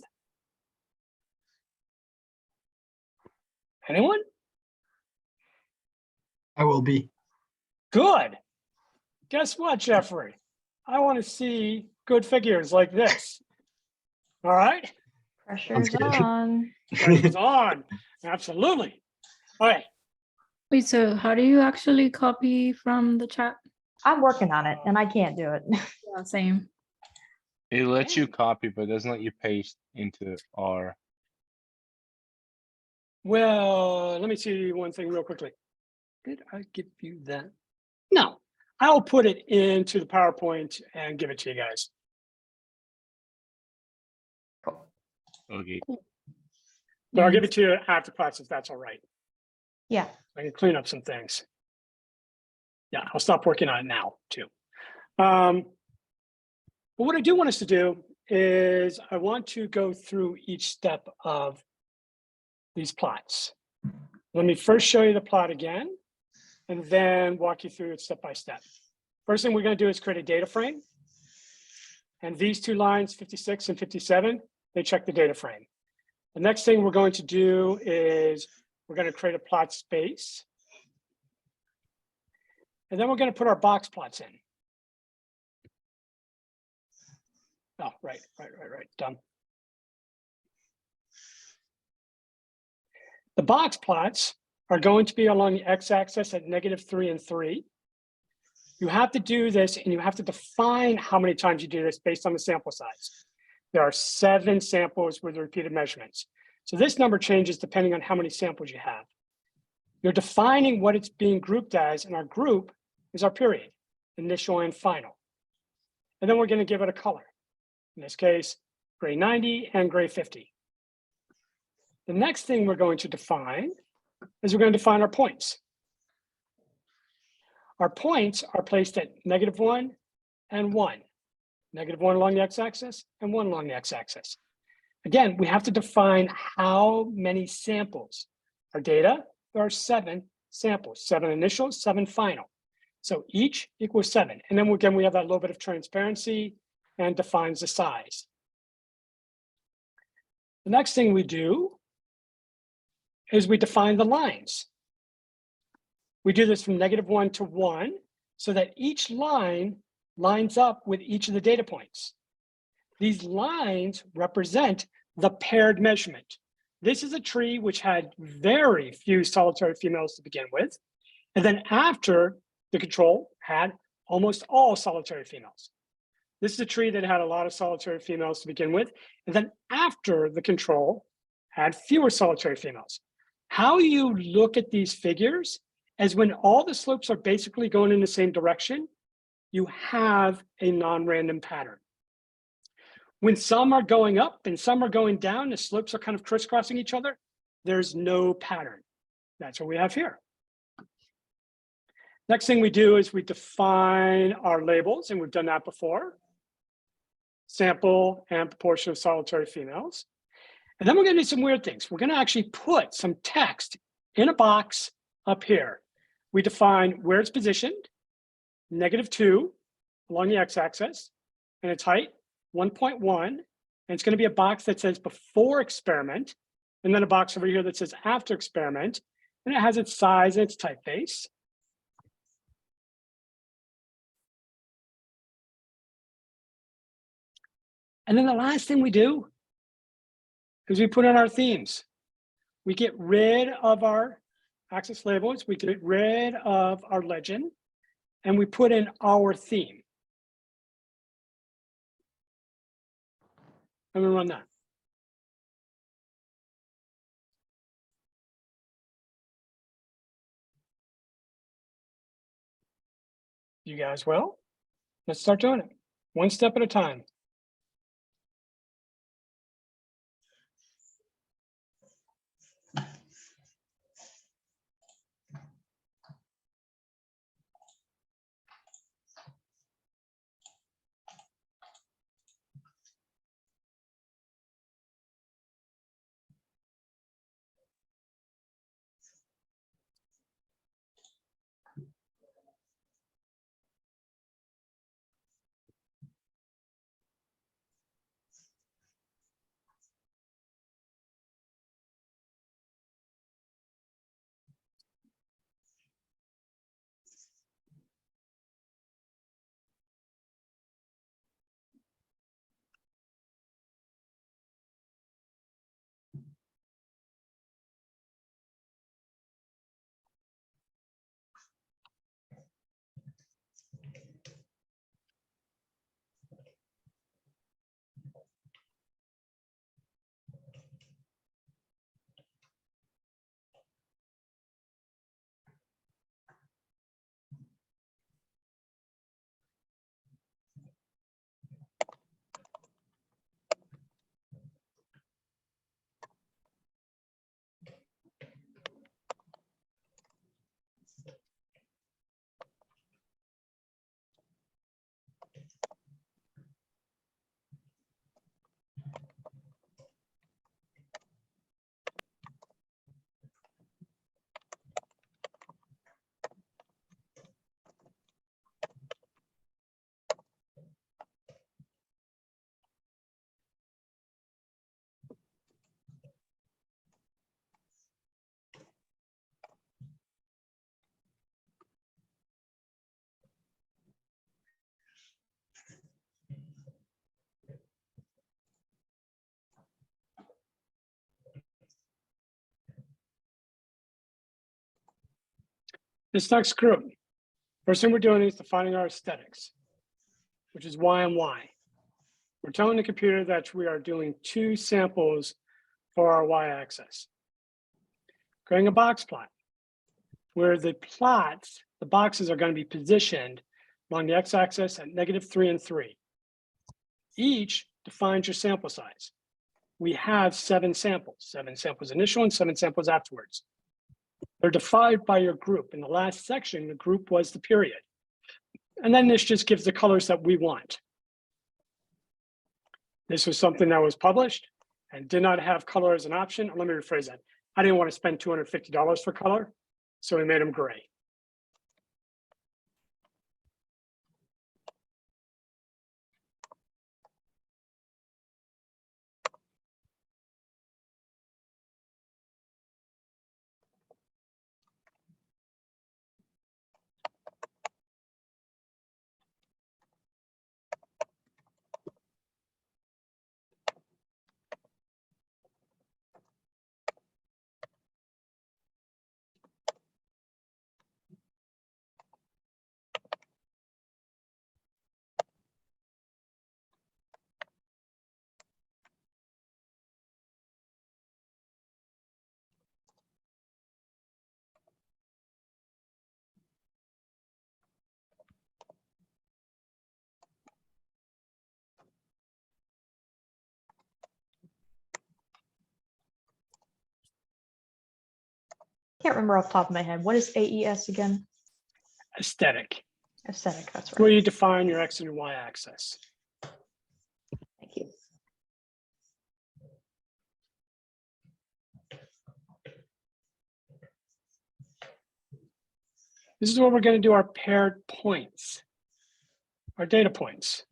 Anyone? I will be. Good. Guess what, Jeffrey? I want to see good figures like this. All right? Pressure's good. on. Pressure's on. Absolutely. All right. Wait, so how do you actually copy from the chat? I'm working on it and I can't do it. Yeah, same. It lets you copy, but doesn't let you paste into R. Well, let me see one thing real quickly. Did I give you that? No, I'll put it into the PowerPoint and give it to you guys. Okay. But I'll give it to you after class if that's all right. Yeah. I can clean up some things. Yeah, I'll stop working on it now too. But what I do want us to do is I want to go through each step of these plots. Let me first show you the plot again, and then walk you through it step by step. First thing we're going to do is create a data frame. And these two lines, 56 and 57, they check the data frame. The next thing we're going to do is we're going to create a plot space. And then we're going to put our box plots in. Oh, right, done. The box plots are going to be along the x-axis at -3 and 3. You have to do this and you have to define how many times you do this based on the sample size. There are 7 samples with repeated measurements. So this number changes depending on how many samples you have. You're defining what it's being grouped as, and our group is our period, initial and final. And then we're going to give it a color. In this case, gray 90 and gray 50. The next thing we're going to define is we're going to define our points. Our points are placed at -1 and 1. -1 along the x-axis and 1 along the x-axis. Again, we have to define how many samples. Our data, there are 7 samples, 7 initial, 7 final. So each equals 7. And then again, we have that little bit of transparency and defines the size. The next thing we do is we define the lines. We do this from -1 to 1 so that each line lines up with each of the data points. These lines represent the paired measurement. This is a tree which had very few solitary females to begin with. And then after the control had almost all solitary females. This is a tree that had a lot of solitary females to begin with. And then after the control had fewer solitary females. How you look at these figures is when all the slopes are basically going in the same direction, you have a non-random pattern. When some are going up and some are going down, the slopes are kind of crisscrossing each other, there's no pattern. That's what we have here. Next thing we do is we define our labels, and we've done that before. Sample and proportion of solitary females. And then we're going to do some weird things. We're going to actually put some text in a box up here. We define where it's positioned, -2 along the x-axis, and its height, 1.1. And it's going to be a box that says before experiment, and then a box over here that says after experiment, and it has its size and its typeface. And then the last thing we do is we put in our themes. We get rid of our axis labels, we get rid of our legend, and we put in our theme. I'm gonna run that. You guys will? Let's start doing it. One step at a time. This next group, first thing we're doing is defining our aesthetics, which is Y and Y. We're telling the computer that we are doing 2 samples for our Y-axis. Creating a box plot, where the plots, the boxes are going to be positioned along the X-axis at -3 and 3. Each defines your sample size. We have 7 samples initial and 7 samples afterwards. They're defined by your group. In the last section, the group was the period. And then this just gives the colors that we want. This was something that was published and did not have color as an option. Let me rephrase that. I didn't want to spend $250 for color, so we made them gray. Can't remember off the top of my head. What is AES again? Aesthetic. Aesthetic, that's Where right. you define your X and Y axis. Thank you. This is where we're going to do our paired points, our data points.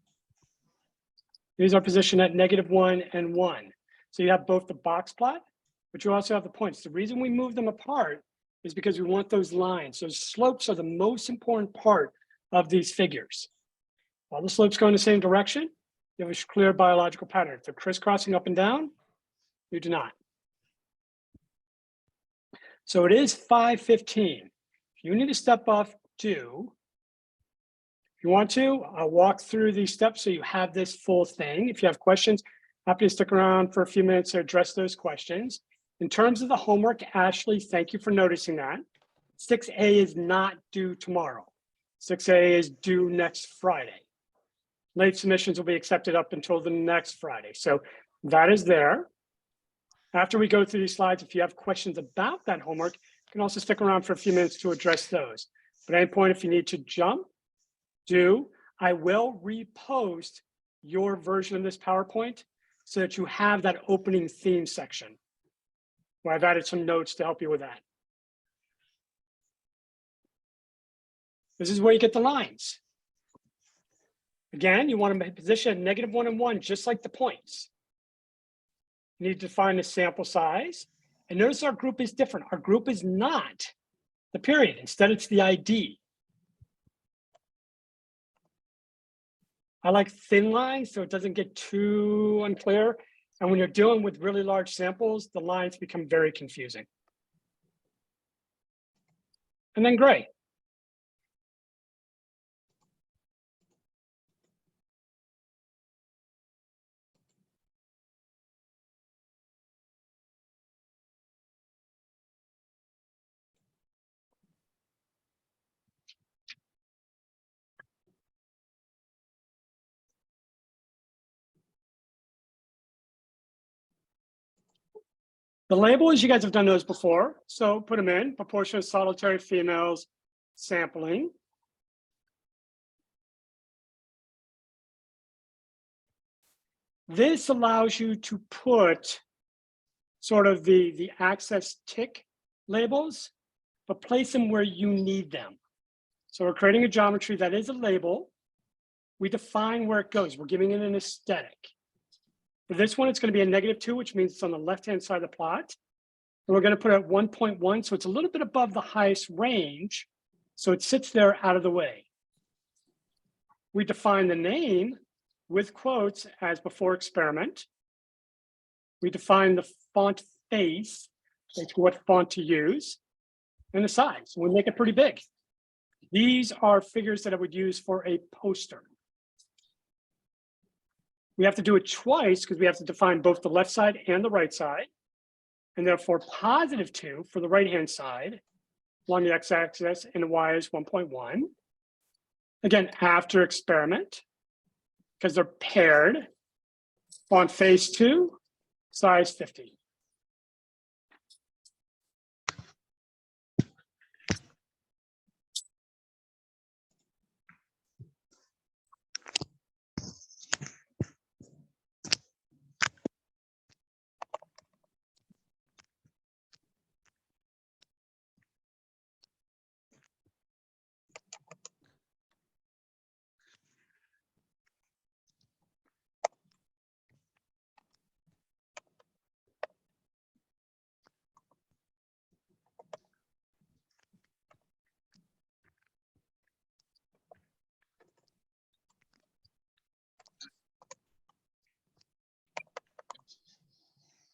These are positioned at -1 and 1. So you have both the box plot, but you also have the points. The reason we move them apart is because we want those lines. Those slopes are the most important part of these figures. All the slopes go in the same direction, you have a clear biological pattern. If they're crisscrossing up and down, you do not. So it is 5:15. If you need to step off, do. If you want to, I'll walk through these steps so you have this full thing. If you have questions, happy to stick around for a few minutes to address those questions. In terms of the homework, Ashley, thank you for noticing that. 6A is not due tomorrow. 6A is due next Friday. Late submissions will be accepted up until the next Friday. So that is there. After we go through these slides, if you have questions about that homework, you can also stick around for a few minutes to address those. But at any point, if you need to jump, I will repost your version of this PowerPoint so that you have that opening theme section where I've added some notes to help you with that. This is where you get the lines. Again, you want to position -1 and 1, just like the points. You need to define the sample size. And notice our group is different. Our group is not the period. Instead, it's the ID. I like thin lines so it doesn't get too unclear. And when you're dealing with really large samples, the lines become very confusing. And then gray. The labels, you guys have done those before. So put them in, proportion of solitary females sampling. This allows you to put sort of the access tick labels, but place them where you need them. So we're creating a geometry that is a label. We define where it goes. We're giving it an aesthetic. For this one, it's going to be a -2, which means it's on the left-hand side of the plot. And we're going to put it at 1.1, so it's a little bit above the highest range. So it sits there out of the way. We define the name with quotes as before experiment. We define the font face, like what font to use, and the size. We make it pretty big. These are figures that I would use for a poster. We have to do it twice because we have to define both the left side and the right side. And therefore +2 for the right-hand side along the x-axis and the y is 1.1. Again, after experiment, because they're paired, font face 2, size 50.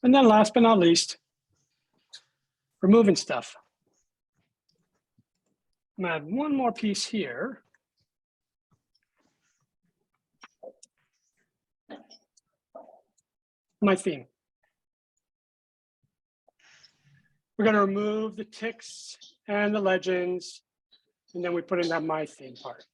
And then last but not least, removing stuff. I'm gonna add one more piece here. My theme. We're gonna remove the ticks and the legends, and then we put in that my theme part.